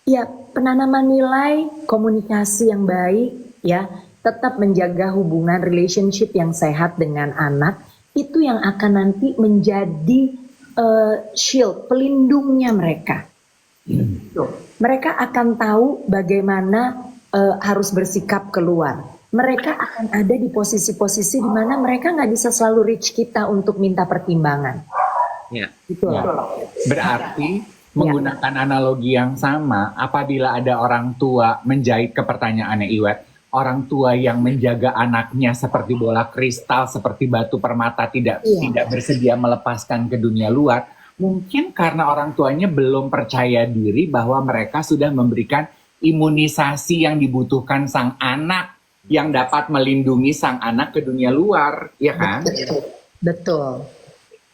S3: ya penanaman nilai, komunikasi yang baik, ya tetap menjaga hubungan relationship yang sehat dengan anak, itu yang akan nanti menjadi shield, pelindungnya mereka. Mereka akan tahu bagaimana harus bersikap keluar. Mereka akan ada di posisi-posisi di mana mereka nggak bisa selalu reach kita untuk minta pertimbangan. Gitu.
S1: Berarti menggunakan analogi yang sama, apabila ada orang tua menjahit ke pertanyaannya Iwet, orang tua yang menjaga anaknya seperti bola kristal, seperti batu permata, tidak bersedia melepaskan ke dunia luar. Mungkin karena orang tuanya belum percaya diri bahwa mereka sudah memberikan imunisasi yang dibutuhkan sang anak yang dapat melindungi sang anak ke dunia luar, ya kan?
S3: Betul.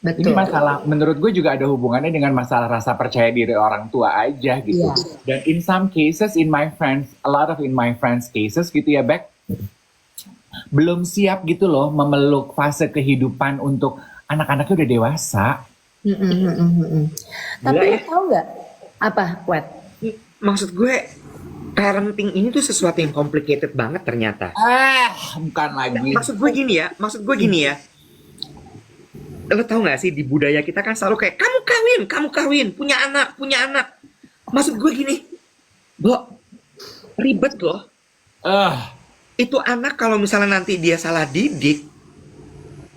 S1: Ini masalah, menurut gue juga ada hubungannya dengan masalah rasa percaya diri orang tua aja gitu. Dan in some cases, in my friends cases gitu ya, Beck, belum siap gitu loh memeluk fase kehidupan untuk anak-anaknya udah dewasa.
S3: Tapi lo tau nggak apa, Wet?
S2: Maksud gue, parenting ini tuh sesuatu yang complicated banget ternyata.
S1: Bukan lagi.
S2: Maksud gue gini ya. Lo tau gak sih, di budaya kita kan selalu kayak kamu kawin, punya anak. Maksud gue gini, ribet loh. Itu anak kalau misalnya nanti dia salah didik,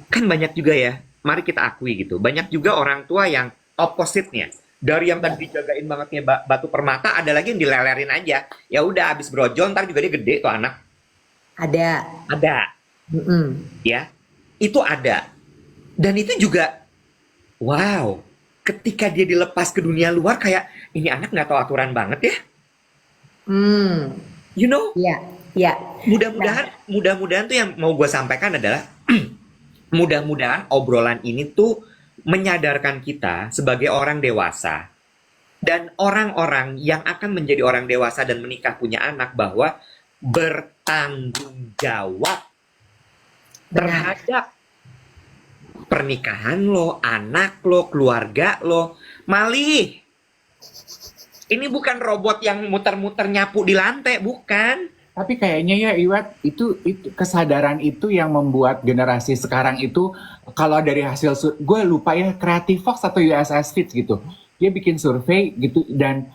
S2: kan banyak juga ya. Mari kita akui gitu. Banyak juga orang tua yang opposite-nya. Dari yang tadi dijagain bangetnya batu permata, ada lagi yang dilelerin aja. Ya udah habis brojol, ntar juga dia gede tuh anak.
S3: Ada.
S2: Ya, itu ada. Dan itu juga, wow, ketika dia dilepas ke dunia luar kayak, ini anak nggak tahu aturan banget ya. You know,
S3: Iya, iya.
S2: mudah-mudahan tuh yang mau gue sampaikan adalah mudah-mudahan obrolan ini tuh menyadarkan kita sebagai orang dewasa dan orang-orang yang akan menjadi orang dewasa dan menikah punya anak bahwa bertanggung jawab
S3: Benar.
S2: terhadap pernikahan lo, anak lo, keluarga lo. Malih, ini bukan robot yang muter-muter nyapu di lantai, bukan.
S1: Tapi kayaknya ya Iwet, itu kesadaran itu yang membuat generasi sekarang itu, kalau dari hasil gue lupa ya, Creative Fox atau USS Fit gitu, dia bikin survei gitu, dan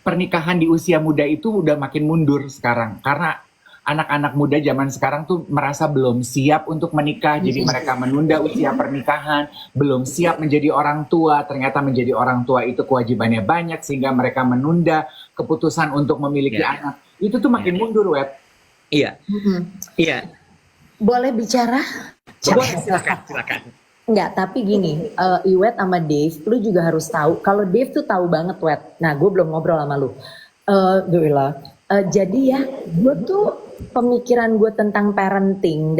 S1: pernikahan di usia muda itu udah makin mundur sekarang karena anak-anak muda zaman sekarang tuh merasa belum siap untuk menikah, jadi mereka menunda usia pernikahan, belum siap menjadi orang tua. Ternyata menjadi orang tua itu kewajibannya banyak sehingga mereka menunda keputusan untuk memiliki
S2: Ya.
S1: anak. Itu tuh makin mundur, Web.
S2: Iya, iya.
S3: Boleh bicara?
S2: Boleh, silakan.
S3: Enggak, tapi gini, Iwet sama Dave, lu juga harus tahu. Kalau Dave tuh tahu banget, Wet. Nah, gue belum ngobrol sama lu. Jadi ya, gue tuh pemikiran gue tentang parenting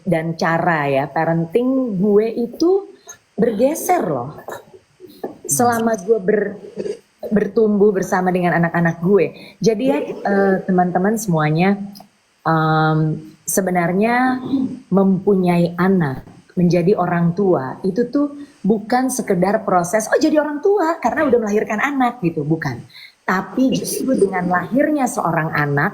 S3: dan cara ya parenting gue itu bergeser loh. Selama gue bertumbuh bersama dengan anak-anak gue. Jadi ya teman-teman semuanya, sebenarnya mempunyai anak, menjadi orang tua itu tuh bukan sekedar proses oh jadi orang tua karena udah melahirkan anak gitu, bukan. Tapi justru dengan lahirnya seorang anak,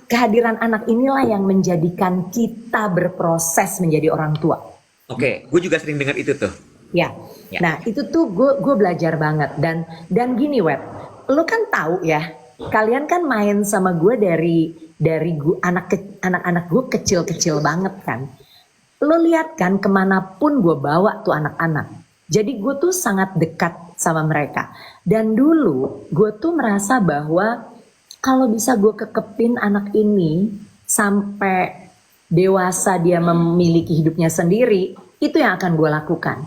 S3: kehadiran anak inilah yang menjadikan kita berproses menjadi orang tua.
S2: Oke, gue juga sering dengar itu tuh.
S3: Ya.
S2: Ya.
S3: Nah itu tuh gue belajar banget dan gini Web, lo kan tahu ya, kalian kan main sama gue dari anak-anak gue kecil-kecil banget kan. Lo lihat kan kemanapun gue bawa tuh anak-anak. Jadi gue tuh sangat dekat sama mereka. Dan dulu gue tuh merasa bahwa kalau bisa gue kekepin anak ini sampai dewasa dia memiliki hidupnya sendiri, itu yang akan gue lakukan.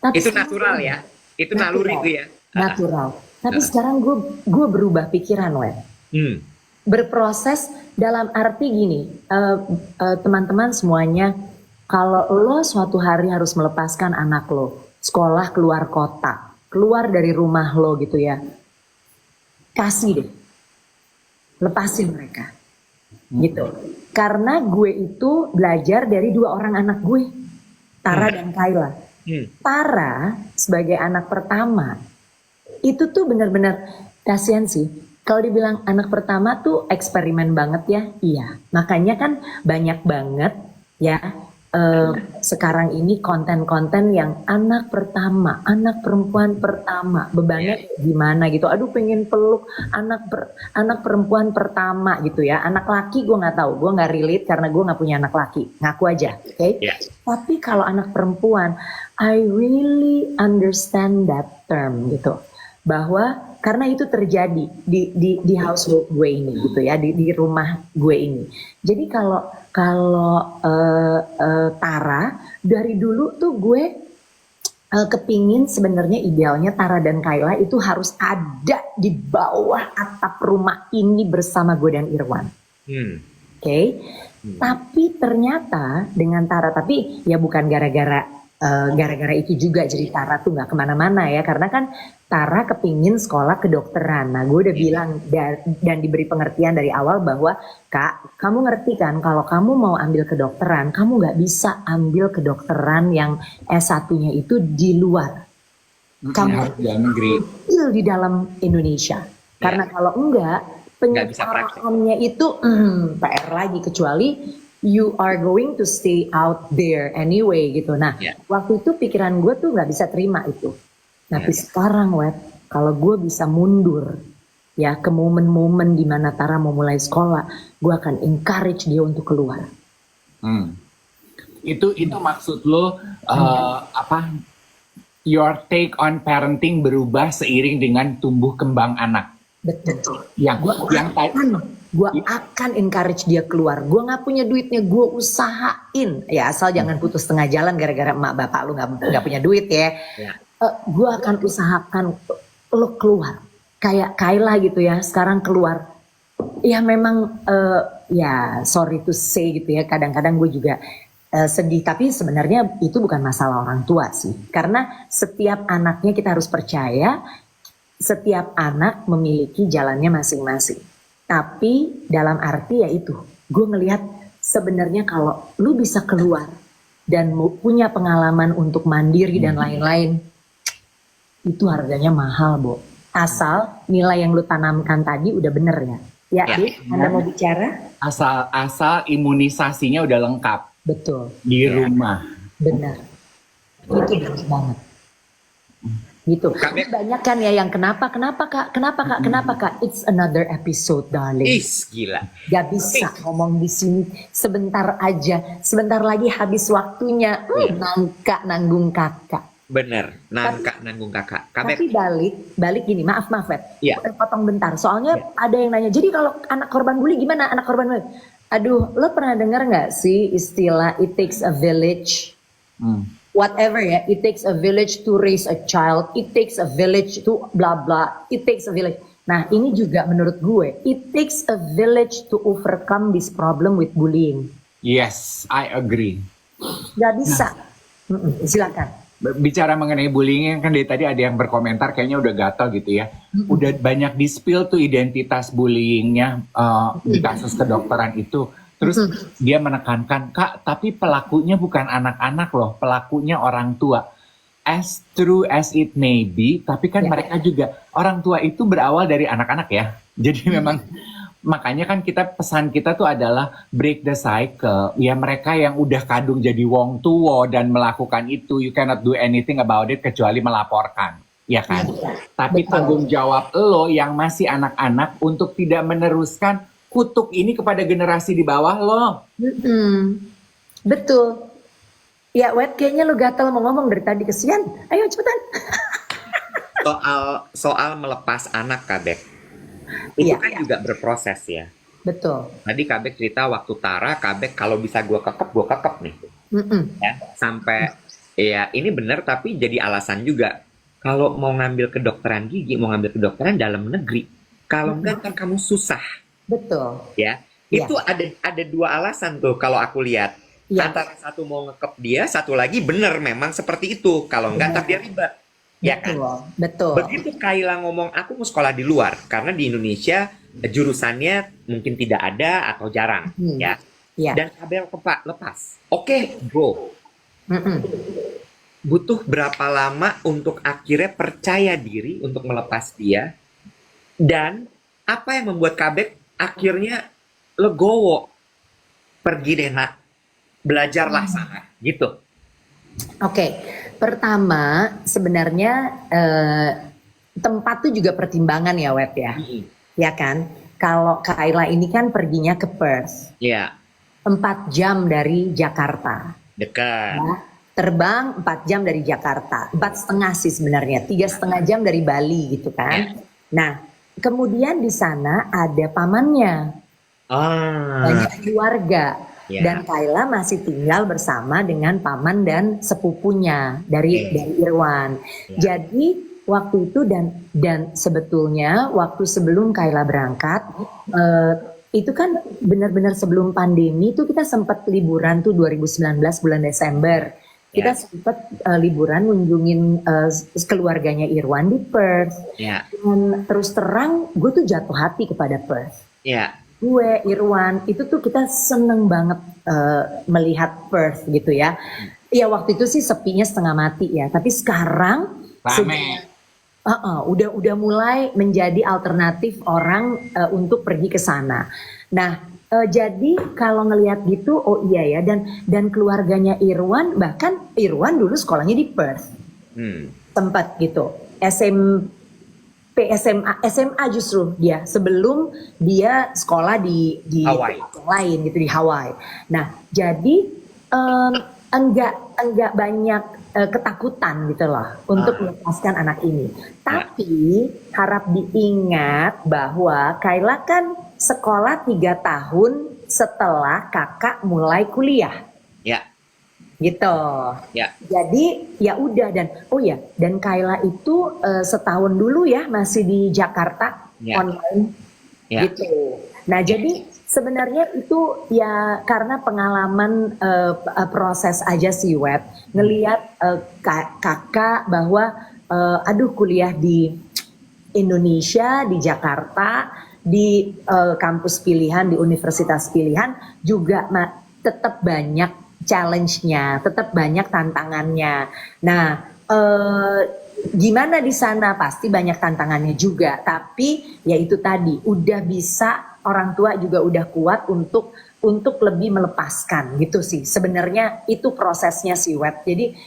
S3: Tapi
S2: Itu
S3: sekarang-
S2: natural ya. Itu naluri itu ya.
S3: Natural. Tapi sekarang gue berubah pikiran, Web. Berproses dalam arti gini, teman-teman semuanya, kalau lo suatu hari harus melepaskan anak lo, sekolah keluar kota, keluar dari rumah lo gitu ya, kasih deh, lepasin mereka, gitu. Karena gue itu belajar dari dua orang anak gue, Tara dan Kayla. Tara sebagai anak pertama, itu tuh benar-benar kasihan sih. Kalau dibilang anak pertama tuh eksperimen banget ya, iya. Makanya kan banyak banget ya sekarang ini konten-konten yang anak pertama, anak perempuan pertama, bebannya gimana gitu. Aduh pengen peluk anak perempuan pertama gitu ya. Anak laki gue nggak tahu, gue nggak relate karena gue nggak punya anak laki, ngaku aja, oke?
S2: Yeah.
S3: Tapi kalau anak perempuan, I really understand that term gitu. Bahwa karena itu terjadi di household gue ini gitu ya, di rumah gue ini. Jadi kalau Tara dari dulu tuh gue kepingin sebenarnya idealnya Tara dan Kayla itu harus ada di bawah atap rumah ini bersama gue dan Irwan. Oke. Tapi ternyata dengan Tara, tapi ya bukan gara-gara itu juga jadi Tara tuh nggak kemana-mana ya, karena kan Tara kepingin sekolah kedokteran. Nah gue udah bilang dan diberi pengertian dari awal bahwa Kak, kamu ngerti kan kalau kamu mau ambil kedokteran, kamu nggak bisa ambil kedokteran yang S1-nya itu di luar. Kamu
S1: Harus di dalam negeri.
S3: ambil di dalam Indonesia. Karena kalau enggak,
S2: Nggak bisa praktek.
S3: penyerapannya itu PR lagi, kecuali you are going to stay out there anyway gitu. Nah, waktu itu pikiran gue tuh nggak bisa terima itu. Tapi sekarang, Web, kalau gue bisa mundur ya ke momen-momen di mana Tara mau mulai sekolah, gue akan encourage dia untuk keluar.
S1: Itu maksud lo your take on parenting berubah seiring dengan tumbuh kembang anak.
S3: Betul. Gue akan encourage dia keluar. Gue nggak punya duitnya, gue usahain. Ya asal jangan putus tengah jalan gara-gara emak bapak lu nggak punya duit ya. Gue akan usahakan lo keluar. kayak Kayla gitu ya sekarang keluar. Ya memang ya sorry to say gitu ya, kadang-kadang gue juga sedih, tapi sebenarnya itu bukan masalah orang tua sih, karena setiap anaknya kita harus percaya setiap anak memiliki jalannya masing-masing. Tapi dalam arti ya itu, gue ngelihat sebenarnya kalau lu bisa keluar dan punya pengalaman untuk mandiri dan lain-lain, itu harganya mahal, Bo. Asal nilai yang lu tanamkan tadi udah bener ya. Ya,
S2: Ya.
S3: Dik, Anda mau bicara?
S1: Asal imunisasinya udah lengkap
S3: Betul,
S1: di rumah.
S3: benar. Itu benar banget. Gitu.
S2: Kak,
S3: Banyak kan ya yang kenapa kak? It's another episode, darling.
S2: gila.
S3: Gak bisa ngomong di sini sebentar aja, sebentar lagi habis waktunya. Nanggung kakak.
S2: Bener, nanggung kakak.
S3: Tapi balik gini, maaf Vet.
S2: Iya.
S3: Potong bentar. Soalnya ada yang nanya, jadi kalau anak korban bully gimana? Anak korban bully? Aduh, lo pernah dengar nggak sih istilah it takes a village? Whatever ya, it takes a village to raise a child, it takes a village to blah blah, it takes a village. Nah ini juga menurut gue, it takes a village to overcome this problem with bullying.
S1: Yes, I agree.
S3: Gak bisa. Silakan.
S1: Bicara mengenai bullying kan dari tadi ada yang berkomentar kayaknya udah gatal gitu ya. Udah banyak di-spill tuh identitas bullyingnya di kasus kedokteran itu. Terus dia menekankan, Kak, tapi pelakunya bukan anak-anak loh, pelakunya orang tua. As true as it may be, tapi kan mereka juga, orang tua itu berawal dari anak-anak ya. Jadi memang, makanya kan pesan kita tuh adalah break the cycle. Ya mereka yang udah kadung jadi wong tuwo dan melakukan itu, you cannot do anything about it kecuali melaporkan. Ya kan? Tapi tanggung jawab lo yang masih anak-anak untuk tidak meneruskan kutuk ini kepada generasi di bawah lo.
S3: Betul. Ya Wet, kayaknya lu gatel mau ngomong dari tadi, kesian. Ayo cepetan.
S2: Soal melepas anak, Kabek. Itu kan juga berproses ya.
S3: Betul.
S2: Tadi Kabek cerita waktu Tara, Kabek kalau bisa gue kekep nih. Ya, sampai ya ini benar tapi jadi alasan juga. Kalau mau ngambil kedokteran gigi, mau ngambil kedokteran dalam negeri. Kalau enggak kan kamu susah.
S3: Betul.
S2: Ya, itu ada dua alasan tuh kalau aku lihat. Antara satu mau ngekep dia, satu lagi bener memang seperti itu. Kalau enggak tak dia ribet. Ya kan?
S3: Betul.
S2: Begitu Kayla ngomong aku mau sekolah di luar karena di Indonesia jurusannya mungkin tidak ada atau jarang ya. Dan Kabel lepas. Oke, go. Butuh berapa lama untuk akhirnya percaya diri untuk melepas dia? Dan apa yang membuat Kabek akhirnya legowo, pergi deh nak, belajarlah sana, gitu.
S3: Oke, pertama sebenarnya tempat tuh juga pertimbangan ya Web ya, ya kan? Kalau Kayla ini kan perginya ke Perth, 4 jam dari Jakarta,
S2: dekat.
S3: ya. Terbang 4 jam dari Jakarta, 4,5 sih sebenarnya, 3,5 jam dari Bali gitu kan. Nah. Kemudian di sana ada pamannya, banyak keluarga, dan Kayla masih tinggal bersama dengan paman dan sepupunya dari Irwan. Jadi waktu itu dan sebetulnya waktu sebelum Kayla berangkat, itu kan benar-benar sebelum pandemi itu kita sempat liburan tuh 2019 bulan Desember. Kita sempat liburan ngunjungin keluarganya Irwan di Perth. Dan terus terang gue tuh jatuh hati kepada Perth. Gue, Irwan, itu tuh kita seneng banget melihat Perth gitu ya. Ya waktu itu sih sepinya setengah mati ya. Tapi sekarang udah mulai menjadi alternatif orang untuk pergi ke sana. Nah, jadi kalau ngelihat gitu, oh iya ya, dan keluarganya Irwan, bahkan Irwan dulu sekolahnya di Perth, tempat gitu, SMA justru dia sebelum dia sekolah di
S2: Hawaii.
S3: Yang lain gitu di Hawaii. Nah jadi enggak banyak ketakutan gitu loh untuk melepaskan anak ini. Tapi harap diingat bahwa Kayla kan sekolah 3 tahun setelah kakak mulai kuliah. gitu.
S2: Ya.
S3: Jadi ya udah, dan oh ya, dan Kayla itu setahun dulu ya masih di Jakarta
S2: Ya.
S3: online
S2: Ya.
S3: gitu. Nah jadi sebenarnya itu ya karena pengalaman proses aja sih, Web, ngelihat kakak bahwa aduh, kuliah di Indonesia, di Jakarta, di kampus pilihan, di universitas pilihan juga tetap banyak challenge-nya, tetap banyak tantangannya. Nah, gimana di sana? Pasti banyak tantangannya juga, tapi ya itu tadi, udah bisa, orang tua juga udah kuat untuk lebih melepaskan gitu sih. Sebenarnya itu prosesnya sih, Web. Jadi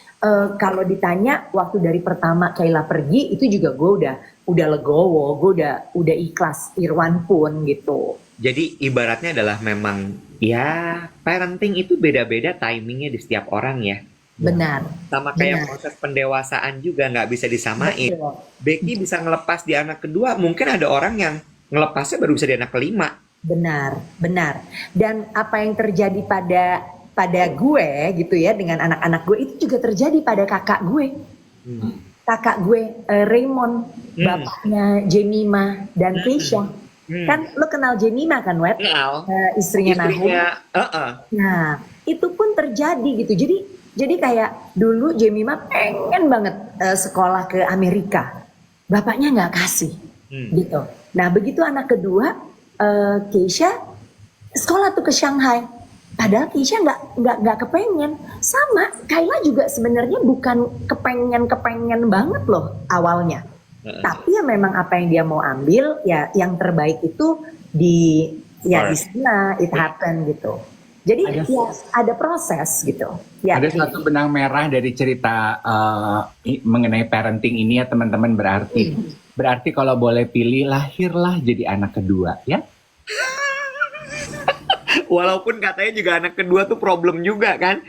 S3: kalau ditanya waktu dari pertama Kayla pergi, itu juga gue udah legowo, gue udah ikhlas, Irwan pun gitu.
S2: Jadi ibaratnya adalah memang ya parenting itu beda-beda timingnya di setiap orang ya.
S3: Benar.
S2: Sama kayak
S3: Benar.
S2: proses pendewasaan juga nggak bisa disamain.
S3: Betul.
S2: Becky bisa ngelepas di anak kedua, mungkin ada orang yang ngelepasnya baru bisa di anak kelima.
S3: Benar, benar. Dan apa yang terjadi pada gue gitu ya dengan anak-anak gue itu juga terjadi pada kakak gue. Kakak gue Raymond, bapaknya Jemima dan Keisha. Kan lo kenal Jemima kan, Web?
S2: Kenal.
S3: Istrinya Nahum. Nah, itu pun terjadi gitu. Jadi kayak dulu Jemima pengen banget sekolah ke Amerika. Bapaknya nggak kasih gitu. Nah, begitu anak kedua Keisha sekolah tuh ke Shanghai. Padahal Keisha nggak kepengen. Sama Kayla juga sebenarnya bukan kepengen banget loh awalnya. Tapi ya memang apa yang dia mau ambil ya yang terbaik itu di sana, it happen gitu. Jadi ada proses gitu. Ya.
S1: Ada satu benang merah dari cerita mengenai parenting ini ya teman-teman, berarti kalau boleh pilih lahirlah jadi anak kedua ya.
S2: Walaupun katanya juga anak kedua tuh problem juga kan.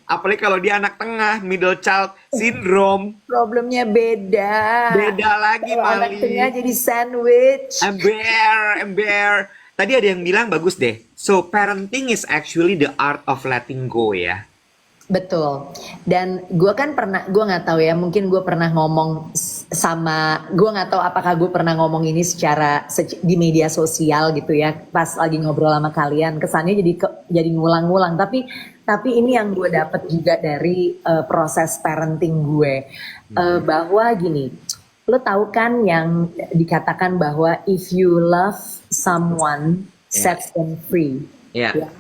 S2: Apalagi kalau dia anak tengah, middle child syndrome.
S3: Problemnya beda.
S2: Beda lagi,
S3: Kalau anak
S2: Mali.
S3: tengah jadi sandwich.
S2: Ember. Tadi ada yang bilang bagus deh. So, parenting is actually the art of letting go ya.
S3: Betul. Dan gue kan pernah, gue nggak tahu ya, mungkin gue pernah ngomong sama, gue nggak tahu apakah gue pernah ngomong ini di media sosial gitu ya, pas lagi ngobrol sama kalian, kesannya jadi ngulang-ngulang. Tapi ini yang gue dapet juga dari proses parenting gue, bahwa gini, lo tahu kan yang dikatakan bahwa if you love someone, set them free.
S2: Ya.
S3: Ya.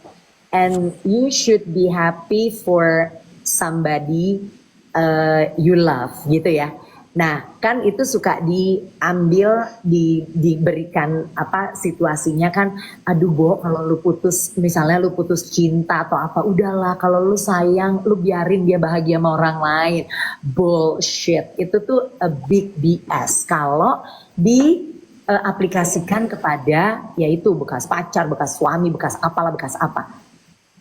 S3: And you should be happy for somebody you love gitu ya. Nah kan itu suka diambil, diberikan apa situasinya kan. Aduh Bo, kalau misalnya lu putus cinta atau apa, udahlah kalau lu sayang, lu biarin dia bahagia sama orang lain. Bullshit, itu tuh a big BS kalau aplikasikan kepada yaitu bekas pacar, bekas suami, bekas apalah, bekas apa.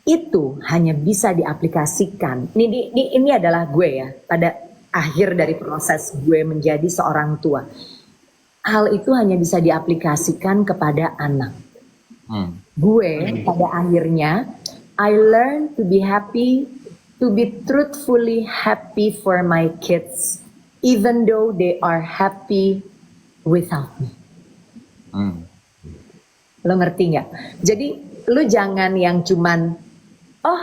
S3: Itu hanya bisa diaplikasikan. Ini adalah gue ya, pada akhir dari proses gue menjadi seorang tua. Hal itu hanya bisa diaplikasikan kepada anak. Gue pada akhirnya, I learn to be happy, to be truthfully happy for my kids, even though they are happy without me. Lo ngerti nggak? Jadi lo jangan yang cuman, oh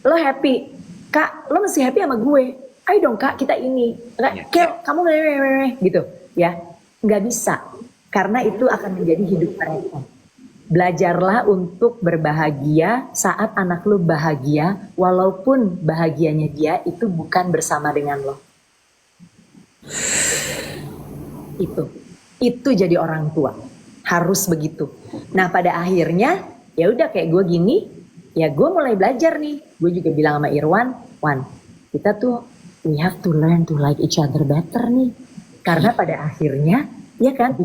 S3: lo happy, Kak lo masih happy sama gue, ayo dong Kak kita ini, Kak kamu gitu ya, nggak bisa, karena itu akan menjadi hidup mereka. Belajarlah untuk berbahagia saat anak lo bahagia, walaupun bahagianya dia itu bukan bersama dengan lo. Itu jadi orang tua harus begitu. Nah pada akhirnya ya udah kayak gue gini, ya gue mulai belajar nih. Gue juga bilang sama Irwan, Wan, kita tuh we have to learn to like each other better nih. Karena pada akhirnya ya kan,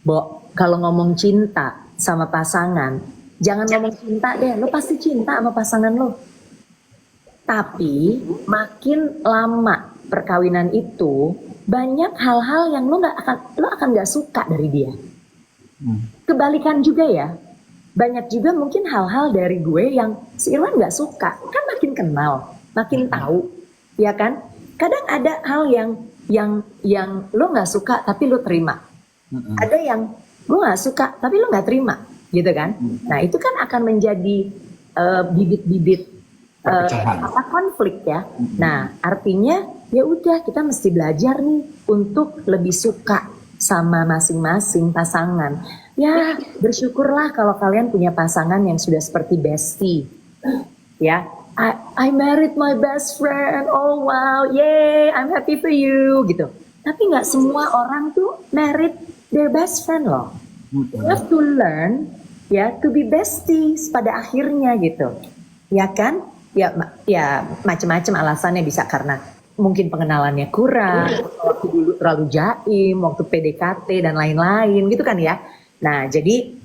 S3: Bo, kalau ngomong cinta sama pasangan, jangan ngomong cinta deh, lo pasti cinta sama pasangan lo. Tapi makin lama perkawinan itu, banyak hal-hal yang lo akan nggak suka dari dia. Kebalikan juga ya, banyak juga mungkin hal-hal dari gue yang si Irwan nggak suka. Kan makin kenal, makin tahu, ya kan? Kadang ada hal yang lo nggak suka tapi lo terima. Ada yang gue nggak suka tapi lo nggak terima, gitu kan? Nah itu kan akan menjadi bibit-bibit
S1: Perpecahan.
S3: konflik ya. Nah artinya ya udah kita mesti belajar nih untuk lebih suka sama masing-masing pasangan. Ya bersyukurlah kalau kalian punya pasangan yang sudah seperti bestie. Ya, I married my best friend. Oh wow, yay, I'm happy for you gitu. Tapi nggak semua orang tuh married their best friend loh. You have to learn ya to be besties pada akhirnya gitu. Ya kan? Ya macam-macam alasannya, bisa karena mungkin pengenalannya kurang, waktu dulu terlalu jaim, waktu PDKT dan lain-lain gitu kan ya. Nah jadi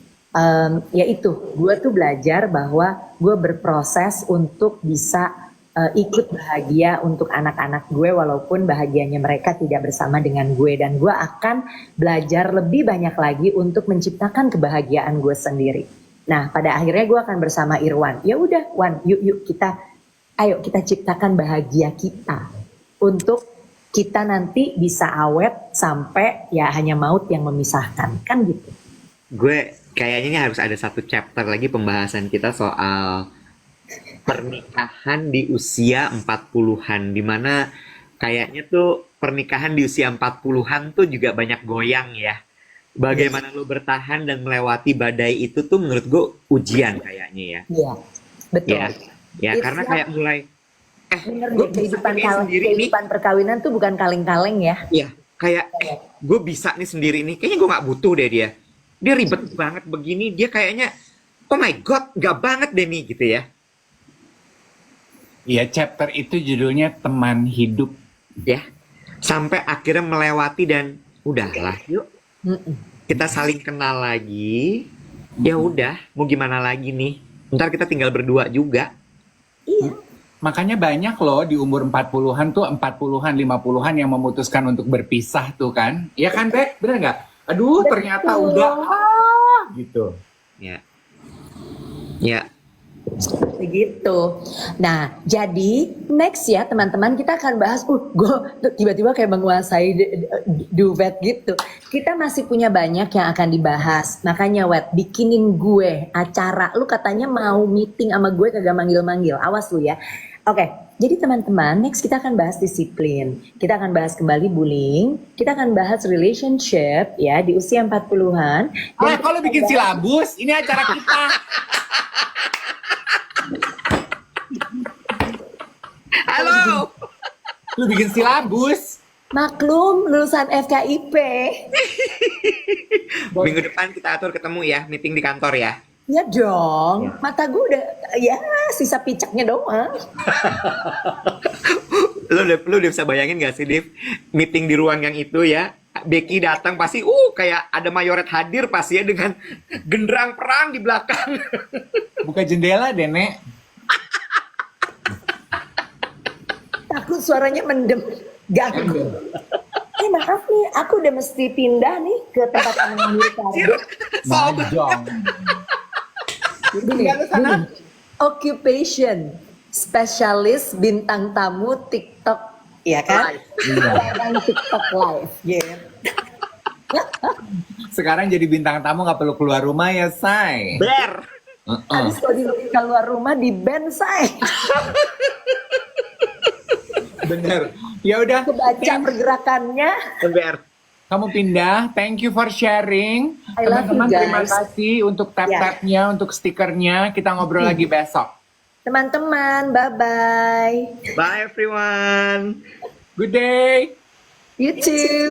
S3: ya itu, gue tuh belajar bahwa gue berproses untuk bisa ikut bahagia untuk anak-anak gue walaupun bahagianya mereka tidak bersama dengan gue, dan gue akan belajar lebih banyak lagi untuk menciptakan kebahagiaan gue sendiri. Nah pada akhirnya gue akan bersama Irwan, ya udah Wan, yuk ayo kita ciptakan bahagia kita untuk kita nanti bisa awet sampai ya hanya maut yang memisahkan, kan gitu.
S2: Gue kayaknya ini harus ada satu chapter lagi pembahasan kita soal pernikahan di usia 40-an, dimana kayaknya tuh pernikahan di usia 40-an tuh juga banyak goyang ya. Bagaimana lo bertahan dan melewati badai itu tuh menurut gue ujian kayaknya ya.
S3: Iya, betul.
S2: Ya karena kayak mulai
S3: bener
S2: gue
S3: deh,
S2: bisa nih sendiri nih.
S3: kehidupan perkawinan tuh bukan kaleng-kaleng ya.
S2: Iya, kayak gue bisa nih sendiri nih. Kayaknya gue nggak butuh deh dia. Dia ribet banget begini. Dia kayaknya, oh my god, nggak banget deh nih gitu ya.
S1: Iya, chapter itu judulnya teman hidup.
S2: Ya, sampai akhirnya melewati dan udahlah, yuk kita saling kenal lagi. Ya udah, mau gimana lagi nih? Ntar kita tinggal berdua juga.
S3: Iya.
S1: Makanya banyak loh di umur 40-an tuh, 40-an, 50-an yang memutuskan untuk berpisah tuh kan. Iya kan, Bek? Bener nggak? Aduh, ternyata udah gitu.
S2: Ya. Ya.
S3: Begitu. Nah, jadi next ya teman-teman, kita akan bahas. Gue tiba-tiba kayak menguasai duvet gitu. Kita masih punya banyak yang akan dibahas. Makanya Wet, bikinin gue acara. Lu katanya mau meeting sama gue kagak manggil-manggil. Awas lu ya. Oke, jadi teman-teman, next kita akan bahas disiplin. Kita akan bahas kembali bullying. Kita akan bahas relationship ya di usia 40-an.
S1: Kalau bikin silabus, ini acara kita.
S2: Halo.
S1: Lu bikin silabus.
S3: Maklum, lulusan FKIP.
S2: Minggu depan kita atur ketemu ya, meeting di kantor ya.
S3: Ya dong, mata gue udah ya sisa picaknya doang.
S2: Lu udah bisa bayangin gak sih, Div? Meeting di ruang yang itu ya. Becky datang pasti, kayak ada mayoret hadir pasti ya dengan genderang perang di belakang.
S1: Buka jendela deh, Nek.
S3: Takut suaranya mendem, ganggu. Maaf nih, aku udah mesti pindah nih ke tempat yang mengambil kargo.
S1: Mahjong.
S3: Gini, occupation spesialis bintang tamu TikTok, ya kan? Iya. TikTok live, gitu.
S1: Sekarang jadi bintang tamu nggak perlu keluar rumah ya, Say.
S2: Ber.
S3: Habis kalau keluar rumah di band say.
S1: Bener. Ya udah.
S3: Kebaca pergerakannya.
S2: Ber.
S1: Kamu pindah. Thank you for sharing.
S3: I love you,
S1: Teman-teman,
S3: guys.
S1: terima kasih untuk tap-tapnya, untuk stikernya. Kita ngobrol lagi besok.
S3: Teman-teman, bye-bye.
S2: Bye everyone.
S1: Good day.
S3: You too.